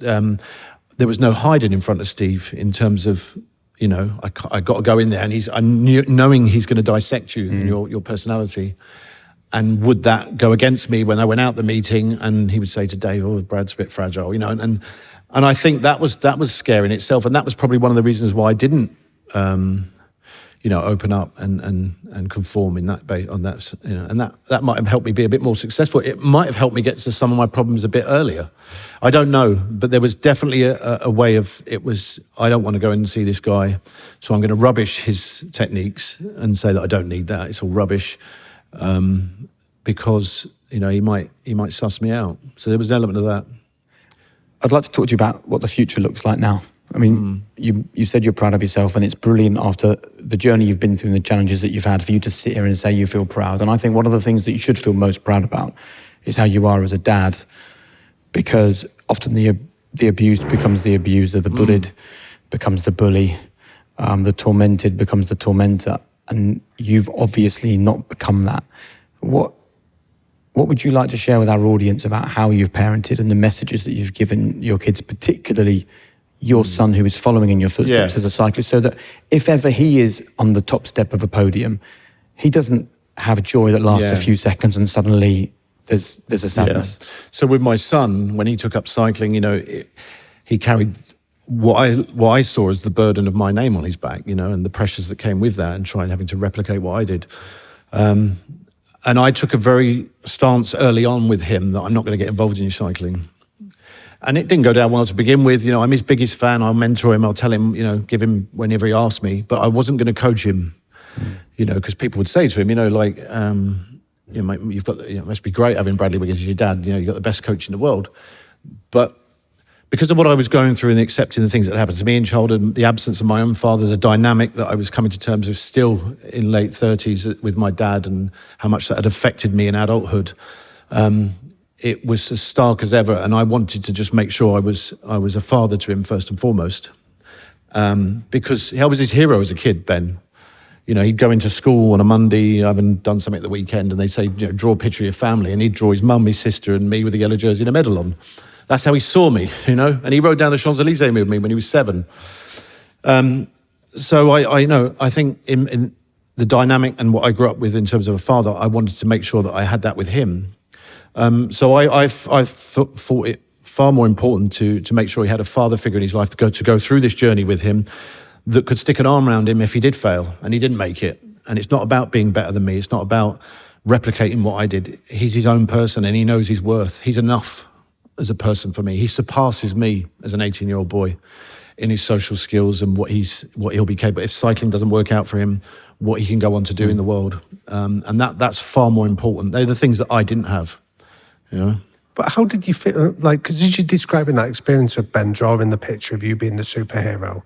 there was no hiding in front of Steve in terms of, you know, I got to go in there, and knowing he's going to dissect you and your personality. And would that go against me when I went out the meeting and he would say to Dave, oh, Brad's a bit fragile, you know, and I think that was scary in itself. And that was probably one of the reasons why I didn't, you know, open up and conform in that on that, you know, and that might have helped me be a bit more successful. It might have helped me get to some of my problems a bit earlier. I don't know, but there was definitely a way of, I don't want to go in and see this guy, so I'm going to rubbish his techniques and say that I don't need that. It's all rubbish. Because, you know, he might suss me out. So there was an element of that. I'd like to talk to you about what the future looks like now. I mean, you said you're proud of yourself, and it's brilliant after the journey you've been through and the challenges that you've had for you to sit here and say you feel proud. And I think one of the things that you should feel most proud about is how you are as a dad, because often the abused becomes the abuser, the bullied becomes the bully, the tormented becomes the tormentor, and you've obviously not become that. What would you like to share with our audience about how you've parented and the messages that you've given your kids, particularly your son who is following in your footsteps as a cyclist, so that if ever he is on the top step of a podium, he doesn't have joy that lasts a few seconds and suddenly there's a sadness. Yeah. So with my son, when he took up cycling, you know, he carried what I saw as the burden of my name on his back, you know, and the pressures that came with that, and having to replicate what I did. And I took a very stance early on with him that I'm not going to get involved in his cycling. And it didn't go down well to begin with. You know, I'm his biggest fan. I'll mentor him. I'll tell him, you know, give him whenever he asks me. But I wasn't going to coach him, you know, because people would say to him, you know, like, you know, mate, it must be great having Bradley Wiggins as your dad. You know, you've got the best coach in the world. But because of what I was going through and accepting the things that happened to me in childhood, the absence of my own father, the dynamic that I was coming to terms with still in late 30s with my dad, and how much that had affected me in adulthood, it was as stark as ever, and I wanted to just make sure I was a father to him first and foremost, because I was his hero as a kid, Ben. You know, he'd go into school on a Monday, having done something at the weekend, and they'd say, you know, draw a picture of your family, and he'd draw his mum, his sister, and me with a yellow jersey and a medal on. That's how he saw me, you know, and he rode down the Champs-Élysées with me when he was 7. So I think in the dynamic and what I grew up with in terms of a father, I wanted to make sure that I had that with him. So I thought it far more important to make sure he had a father figure in his life to go through this journey with him that could stick an arm around him if he did fail and he didn't make it. And it's not about being better than me. It's not about replicating what I did. He's his own person and he knows his worth. He's enough as a person for me. He surpasses me as an 18-year-old boy in his social skills and what he'll be capable. If cycling doesn't work out for him, what he can go on to do in the world. And that's far more important. They're the things that I didn't have, you know. But how did you feel, like, because as you're describing that experience of Ben drawing the picture of you being the superhero,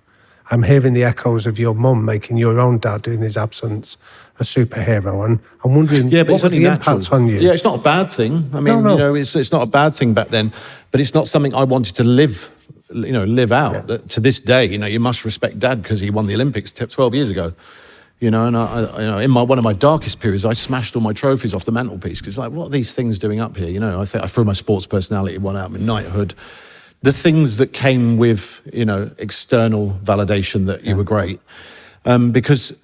I'm hearing the echoes of your mum making your own dad in his absence a superhero, and I'm wondering what was the impact on you? Yeah, it's not a bad thing. I mean, you know, it's not a bad thing back then, but it's not something I wanted to live out. Yeah. That, to this day, you know, you must respect Dad because he won the Olympics 12 years ago. You know, and in one of my darkest periods, I smashed all my trophies off the mantelpiece because, like, what are these things doing up here? You know, I think I threw my sports personality one out, my knighthood, the things that came with, you know, external validation that you were great, because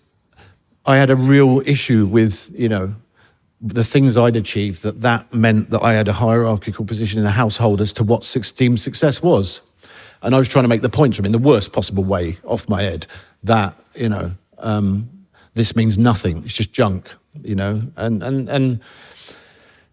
I had a real issue with, you know, the things I'd achieved. That meant that I had a hierarchical position in the household as to what deemed success was, and I was trying to make the point to him in the worst possible way off my head that, you know. This means nothing. It's just junk, you know. And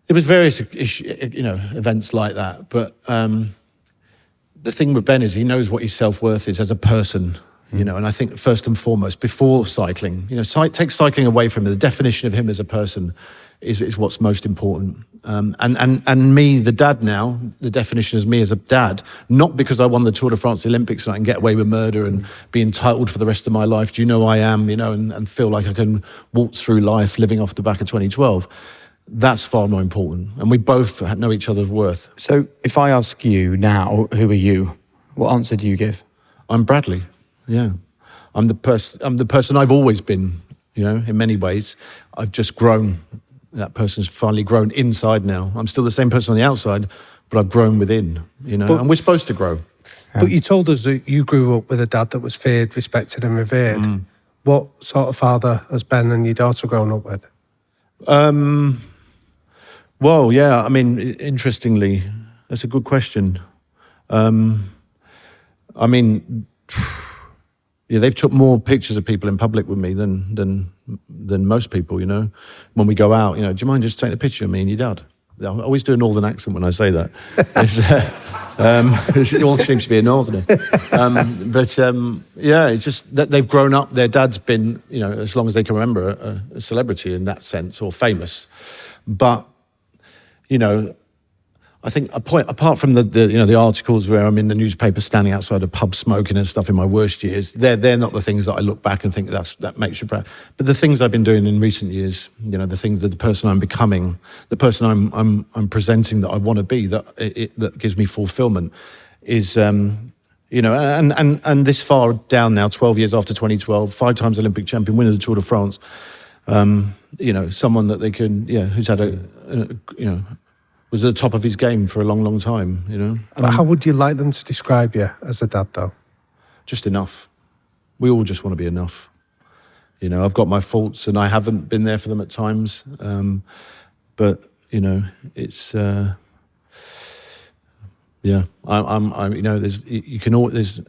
there was various, you know, events like that. But the thing with Ben is he knows what his self-worth is as a person, you know. And I think first and foremost, before cycling, you know, take cycling away from him. The definition of him as a person is what's most important. And me, the dad now, the definition is me as a dad, not because I won the Tour de France, the Olympics, and I can get away with murder and be entitled for the rest of my life. Do you know I am, you know, and feel like I can waltz through life living off the back of 2012. That's far more important. And we both know each other's worth. So if I ask you now, who are you? What answer do you give? I'm Bradley, yeah. I'm the person I've always been, you know, in many ways. I've just grown. That person's finally grown inside now. I'm still the same person on the outside, but I've grown within, you know, and we're supposed to grow. But you told us that you grew up with a dad that was feared, respected and revered. What sort of father has Ben and your daughter grown up with? Well, yeah, I mean, interestingly, that's a good question. I mean, yeah, they've took more pictures of people in public with me than most people, you know. When we go out, you know, do you mind just taking a picture of me and your dad? I always do a northern accent when I say that. It all seems to be a northerner. Yeah, it's just that they've grown up. Their dad's been, you know, as long as they can remember, a celebrity in that sense, or famous. But, you know, I think apart from the articles where I'm in the newspaper standing outside a pub smoking and stuff in my worst years, they're not the things that I look back and think that makes you proud. But the things I've been doing in recent years, you know, the person I'm becoming, the person I'm presenting that I want to be, that gives me fulfillment, is you know, and this far down now, 12 years after 2012, 5 times Olympic champion, winner of the Tour de France, you know, someone that they can, yeah, who's had you know, was at the top of his game for a long, long time, you know. But how would you like them to describe you as a dad, though? Just enough. We all just want to be enough. You know, I've got my faults and I haven't been there for them at times. But, you know, it's, yeah, I'm you know, there's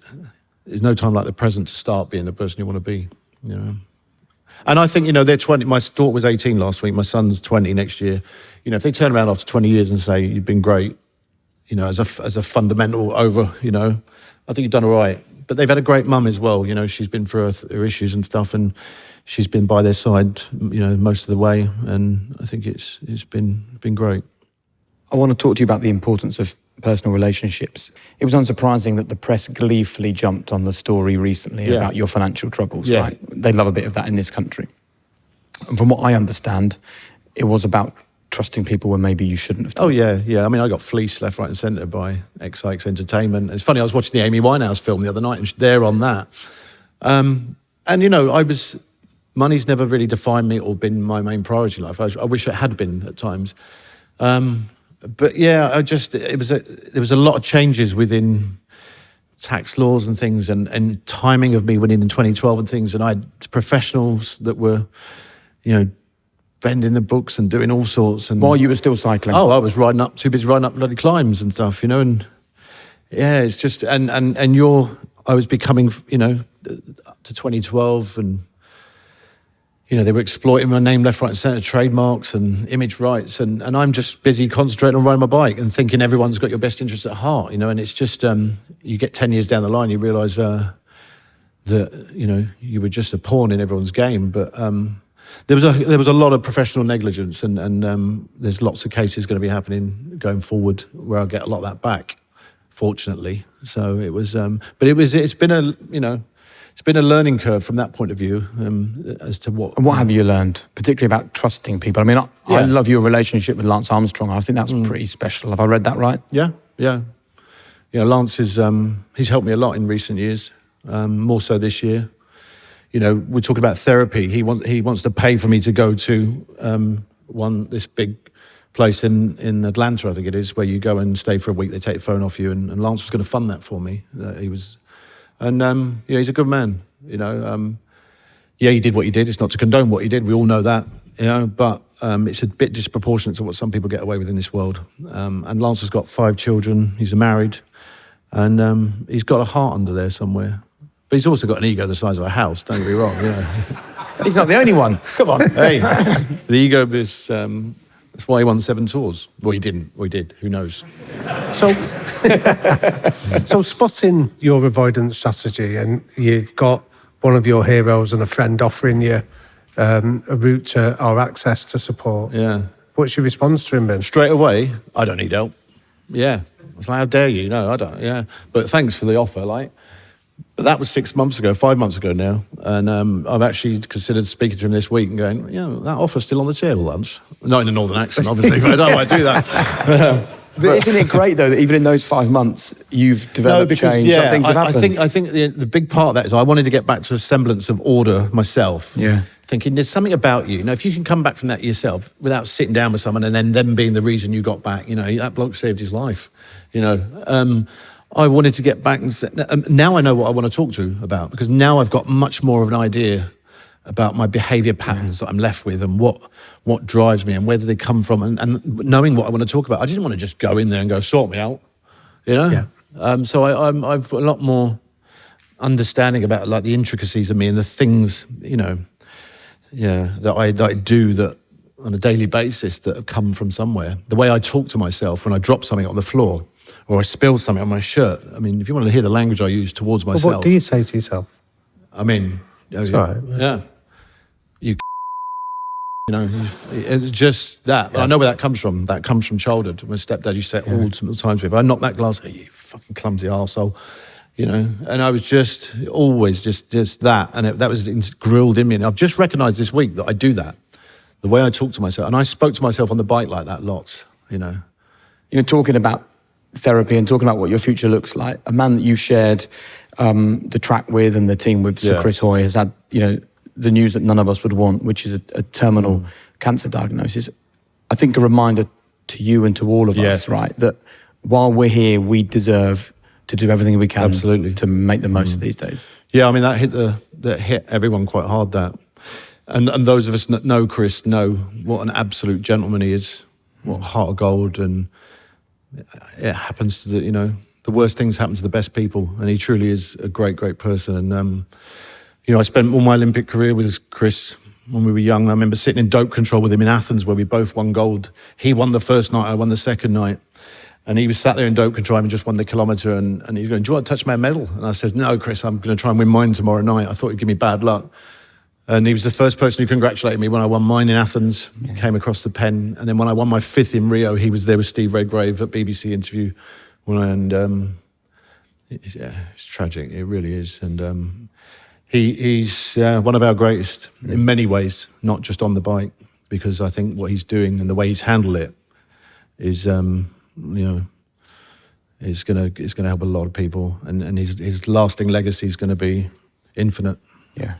no time like the present to start being the person you want to be, you know. And I think, you know, they're 20. My daughter was 18 last week. My son's 20 next year. You know, if they turn around after 20 years and say, you've been great, you know, as a fundamental over, you know, I think you've done all right. But they've had a great mum as well. You know, she's been through her issues and stuff, and she's been by their side, you know, most of the way. And I think it's been great. I want to talk to you about the importance of personal relationships. It was unsurprising that the press gleefully jumped on the story recently about your financial troubles, right? They love a bit of that in this country. And from what I understand, it was about trusting people when maybe you shouldn't have done? Oh, yeah. I mean, I got fleeced left, right and centre by XX Entertainment. It's funny, I was watching the Amy Winehouse film the other night, and they're on that. And, you know, money's never really defined me or been my main priority in life. I wish it had been at times. But yeah, there was a lot of changes within tax laws and things, and timing of me winning in 2012 and things. And I had professionals that were, you know, bending the books and doing all sorts. And While you were still cycling? Oh, I was too busy riding up bloody climbs and stuff, you know. And yeah, it's just, I was becoming, you know, to 2012, and you know, they were exploiting my name left, right and centre, trademarks and image rights, and I'm just busy concentrating on riding my bike and thinking everyone's got your best interests at heart, you know. And it's just, you get 10 years down the line, you realise that, you know, you were just a pawn in everyone's game. But there was a lot of professional negligence, and there's lots of cases going to be happening going forward where I'll get a lot of that back, fortunately. So it was, but it's been a, you know, it's been a learning curve from that point of view, as to what. And what have you learned, particularly about trusting people? I mean, I love your relationship with Lance Armstrong. I think that's pretty special. Have I read that right? Yeah. Yeah, Lance is, he's helped me a lot in recent years, more so this year. You know, we're talking about therapy. He wants to pay for me to go to this big place in Atlanta, I think it is, where you go and stay for a week. They take the phone off you, and Lance was going to fund that for me. And you know, he's a good man. You know, he did what he did. It's not to condone what he did. We all know that. You know, but it's a bit disproportionate to what some people get away with in this world. And Lance has got 5 children. He's married, and he's got a heart under there somewhere. But he's also got an ego the size of a house. Don't get me wrong. You know. He's not the only one. Come on. Hey, the ego is. That's why he won 7 tours. Well, he didn't. Well, he did. Who knows? So spotting your avoidance strategy, and you've got one of your heroes and a friend offering you a route to or access to support. Yeah. What's your response to him then? Straight away, I don't need help. Yeah. I was like, how dare you? No, I don't. Yeah. But thanks for the offer, like. But that was 5 months ago now. And I've actually considered speaking to him this week and going, yeah, that offer's still on the table, Lance. Not in a northern accent, obviously, but I don't want to do that. But isn't it great, though, that even in those 5 months, you've developed change, yeah, things have happened? I think the big part of that is I wanted to get back to a semblance of order myself. Yeah. Thinking there's something about you. Now, if you can come back from that yourself without sitting down with someone and then them being the reason you got back, you know, that bloke saved his life, you know. I wanted to get back and now I know what I want to talk to about, because now I've got much more of an idea about my behaviour patterns that I'm left with, and what drives me and where do they come from, and knowing what I want to talk about. I didn't want to just go in there and go, sort me out, you know? Yeah. So I've got a lot more understanding about like the intricacies of me and the things, you know, that I do that on a daily basis that have come from somewhere. The way I talk to myself when I drop something on the floor, or I spill something on my shirt. I mean, if you want to hear the language I use towards myself. Well, what do you say to yourself? I mean, right. Yeah. You know, it's just that. Yeah. I know where that comes from. That comes from childhood. My stepdad used to say all the time to me, if I knocked that glass, hey, you fucking clumsy arsehole, you know. And I was just always just that. And that was grilled in me. And I've just recognised this week that I do that. The way I talk to myself. And I spoke to myself on the bike like that lots, you know. You're talking about therapy and talking about what your future looks like. A man that you shared the track with and the team with, Sir Chris Hoy, has had, you know, the news that none of us would want, which is a terminal cancer diagnosis. I think a reminder to you and to all of us, right, that while we're here, we deserve to do everything we can to make the most of these days. Yeah, I mean, that hit everyone quite hard, that. And those of us that know Chris know what an absolute gentleman he is, what heart of gold, and it happens to the worst things happen to the best people, and he truly is a great, great person. And you know, I spent all my Olympic career with Chris when we were young. I remember sitting in dope control with him in Athens, where we both won gold. He won the first night, I won the second night, and he was sat there in dope control, having just won the kilometre, and he's going, "Do you want to touch my medal?" And I said, "No, Chris, I'm going to try and win mine tomorrow night." I thought he'd give me bad luck. And he was the first person who congratulated me when I won mine in Athens, came across the pen. And then when I won my 5th in Rio, he was there with Steve Redgrave at BBC interview. And it's tragic, it really is. And he's one of our greatest in many ways, not just on the bike. because I think what he's doing and the way he's handled it is, is going to help a lot of people, and his lasting legacy is going to be infinite. Yeah.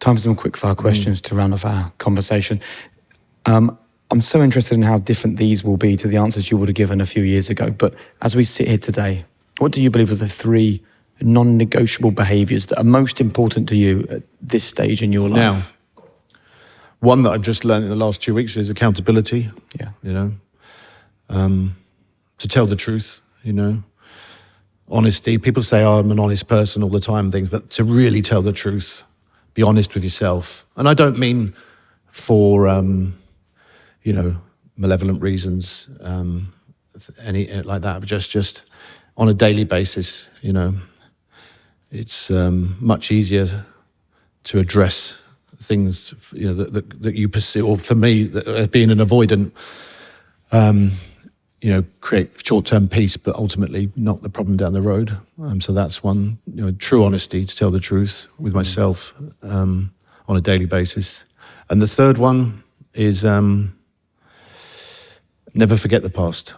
Time for some quick fire questions to round off our conversation. I'm so interested in how different these will be to the answers you would have given a few years ago. But as we sit here today, what do you believe are the 3 non-negotiable behaviours that are most important to you at this stage in your life? Now, one that I've just learned in the last 2 weeks is accountability. Yeah. To tell the truth, honesty. People say, I'm an honest person all the time, things, but to really tell the truth, be honest with yourself. And I don't mean for, malevolent reasons, any like that, but just on a daily basis, it's much easier to address things, that you pursue, or for me, being an avoidant, create short-term peace, but ultimately not the problem down the road. So that's one, true honesty, to tell the truth with myself on a daily basis. And the third one is never forget the past.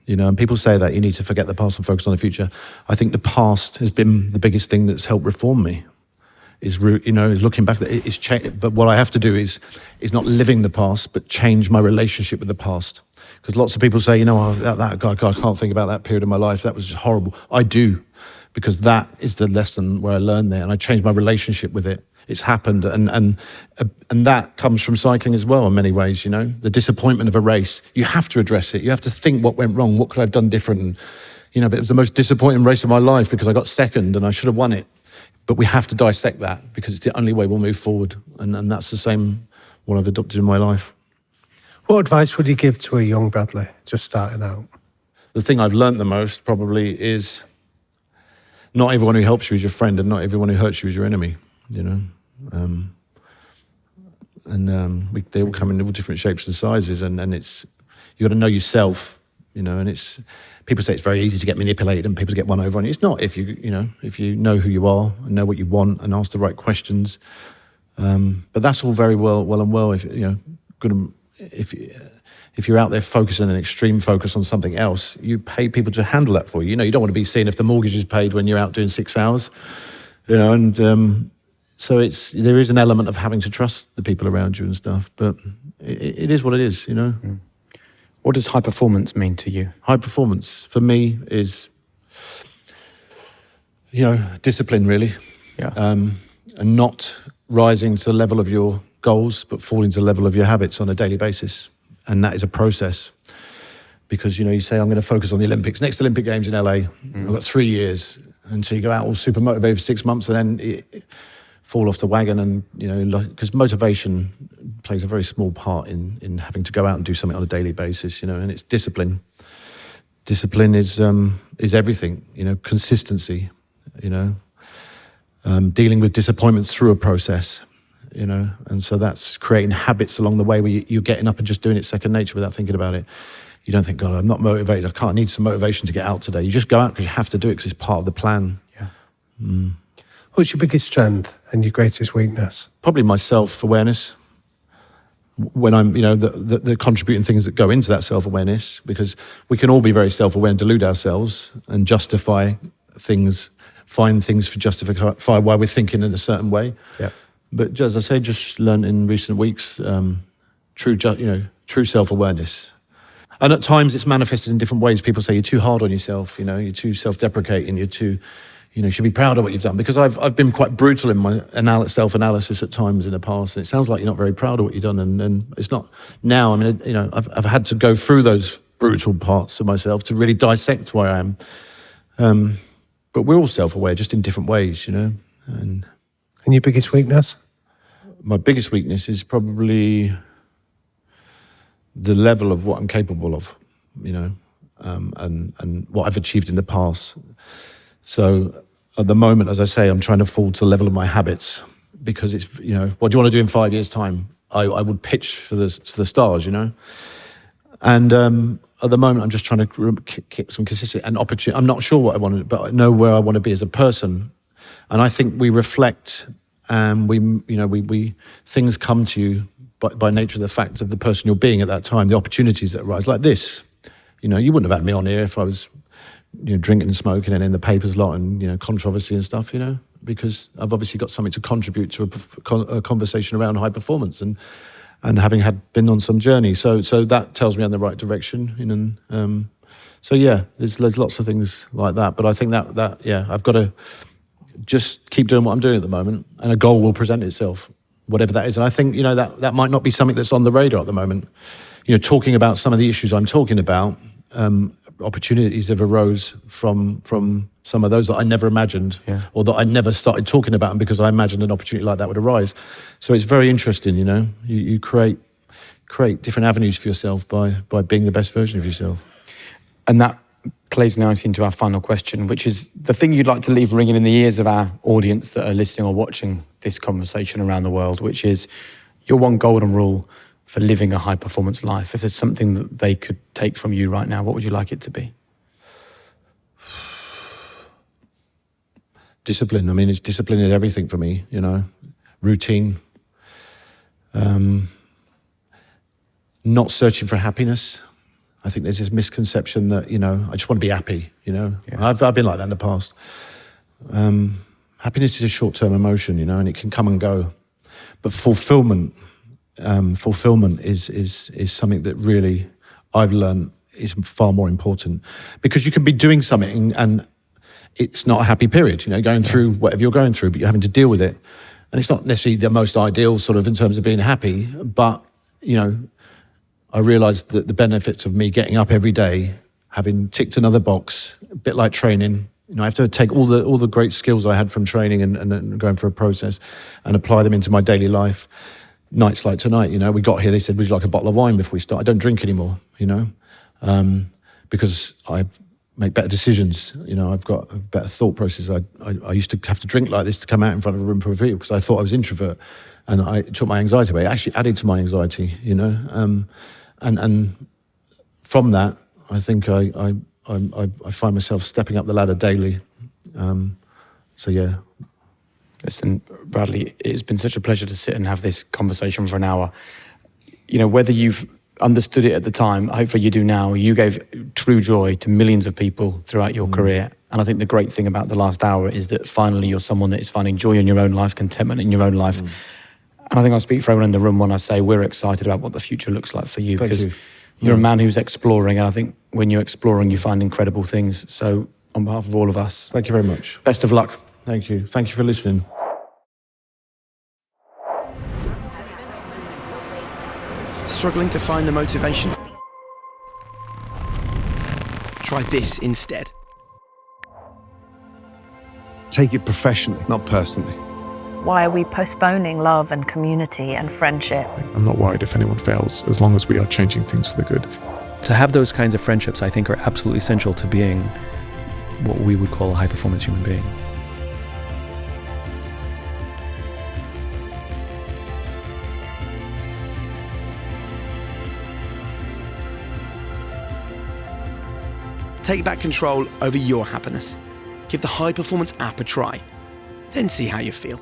And people say that you need to forget the past and focus on the future. I think the past has been the biggest thing that's helped reform me. Is looking back, but what I have to do is not living the past, but change my relationship with the past. Because lots of people say, that guy, I can't think about that period of my life. That was just horrible. I do, because that is the lesson where I learned there, and I changed my relationship with it. It's happened, and that comes from cycling as well in many ways. The disappointment of a race, you have to address it. You have to think what went wrong. What could I have done different? And, but it was the most disappointing race of my life because I got second and I should have won it. But we have to dissect that because it's the only way we'll move forward, and that's the same what I've adopted in my life. What advice would you give to a young Bradley just starting out? The thing I've learned the most probably is not everyone who helps you is your friend, and not everyone who hurts you is your enemy. They all come in all different shapes and sizes, and it's, you got to know yourself, and it's, people say it's very easy to get manipulated and people to get one over on you. It's not if you know who you are and know what you want and ask the right questions. But that's all very well if you're out there focusing an extreme focus on something else, you pay people to handle that for you. You don't want to be seen if the mortgage is paid when you're out doing 6 hours, so there is an element of having to trust the people around you and stuff, but it is what it is, What does high performance mean to you? High performance for me is, discipline really. Yeah. And not rising to the level of your goals, but falling to the level of your habits on a daily basis. And that is a process. Because, you say, I'm going to focus on the Olympics. Next Olympic Games in LA, I've got 3 years. And so you go out all super motivated for 6 months and then fall off the wagon. And, because motivation plays a very small part in having to go out and do something on a daily basis, and it's discipline. Discipline is everything, consistency, dealing with disappointments through a process, and so that's creating habits along the way where you're getting up and just doing it second nature without thinking about it. You don't think, God, I'm not motivated. I need some motivation to get out today. You just go out because you have to do it because it's part of the plan. Yeah. What's your biggest strength and your greatest weakness? Probably my self-awareness. When I'm, the contributing things that go into that self-awareness, because we can all be very self-aware and delude ourselves and justify things, find things to justify why we're thinking in a certain way. Yeah. But as I say, just learned in recent weeks, true self-awareness. And at times it's manifested in different ways. People say you're too hard on yourself, you're too self-deprecating, you're too, you should be proud of what you've done. Because I've been quite brutal in my self-analysis at times in the past, and it sounds like you're not very proud of what you've done, and it's not now. I mean, I've had to go through those brutal parts of myself to really dissect where I am. But we're all self-aware, just in different ways, And your biggest weakness? My biggest weakness is probably the level of what I'm capable of, and what I've achieved in the past. So at the moment, as I say, I'm trying to fall to the level of my habits, because it's, what do you want to do in 5 years' time? I would pitch for the stars, And at the moment, I'm just trying to keep some consistency and opportunity. I'm not sure what I want to do, but I know where I want to be as a person. And I think we reflect and we things come to you by nature of the fact of the person you're being at that time, the opportunities that arise, like this. You wouldn't have had me on here if I was drinking and smoking and in the papers lot and controversy and stuff, because I've obviously got something to contribute to a conversation around high performance and having been on some journey. So that tells me I'm in the right direction. So yeah, there's lots of things like that. But I think that I've got to just keep doing what I'm doing at the moment, and a goal will present itself, whatever that is. And I think that might not be something that's on the radar at the moment. Talking about some of the issues I'm talking about, opportunities have arose from some of those that I never imagined, or that I never started talking about them because I imagined an opportunity like that would arise. So it's very interesting. You create different avenues for yourself by being the best version of yourself. And that plays nicely into our final question, which is the thing you'd like to leave ringing in the ears of our audience that are listening or watching this conversation around the world, which is your one golden rule for living a high-performance life. If there's something that they could take from you right now, what would you like it to be? Discipline. I mean, it's discipline in everything for me, routine. Not searching for happiness. I think there's this misconception that, I just want to be happy, I've been like that in the past. Happiness is a short-term emotion, and it can come and go. But fulfillment is something that really I've learned is far more important, because you can be doing something and it's not a happy period, going through whatever you're going through, but you're having to deal with it. And it's not necessarily the most ideal sort of in terms of being happy, but, I realised that the benefits of me getting up every day, having ticked another box, a bit like training, I have to take all the great skills I had from training and going through a process and apply them into my daily life. Nights like tonight, we got here, they said, would you like a bottle of wine before we start? I don't drink anymore, because I make better decisions. I've got a better thought process. I used to have to drink like this to come out in front of a room for a video because I thought I was an introvert, and it took my anxiety away. It actually added to my anxiety, and from that, I think I find myself stepping up the ladder daily. So yeah. Listen, Bradley, it's been such a pleasure to sit and have this conversation for an hour. Whether you've understood it at the time, hopefully you do now, you gave true joy to millions of people throughout your career. And I think the great thing about the last hour is that finally you're someone that is finding joy in your own life, contentment in your own life. And I think I speak for everyone in the room when I say we're excited about what the future looks like for you, because you're a man who's exploring. And I think when you're exploring, you find incredible things. So on behalf of all of us, thank you very much. Best of luck. Thank you. Thank you for listening. Struggling to find the motivation? Try this instead. Take it professionally, not personally. Why are we postponing love and community and friendship? I'm not worried if anyone fails, as long as we are changing things for the good. To have those kinds of friendships, I think, are absolutely essential to being what we would call a high-performance human being. Take back control over your happiness. Give the High Performance app a try, then see how you feel.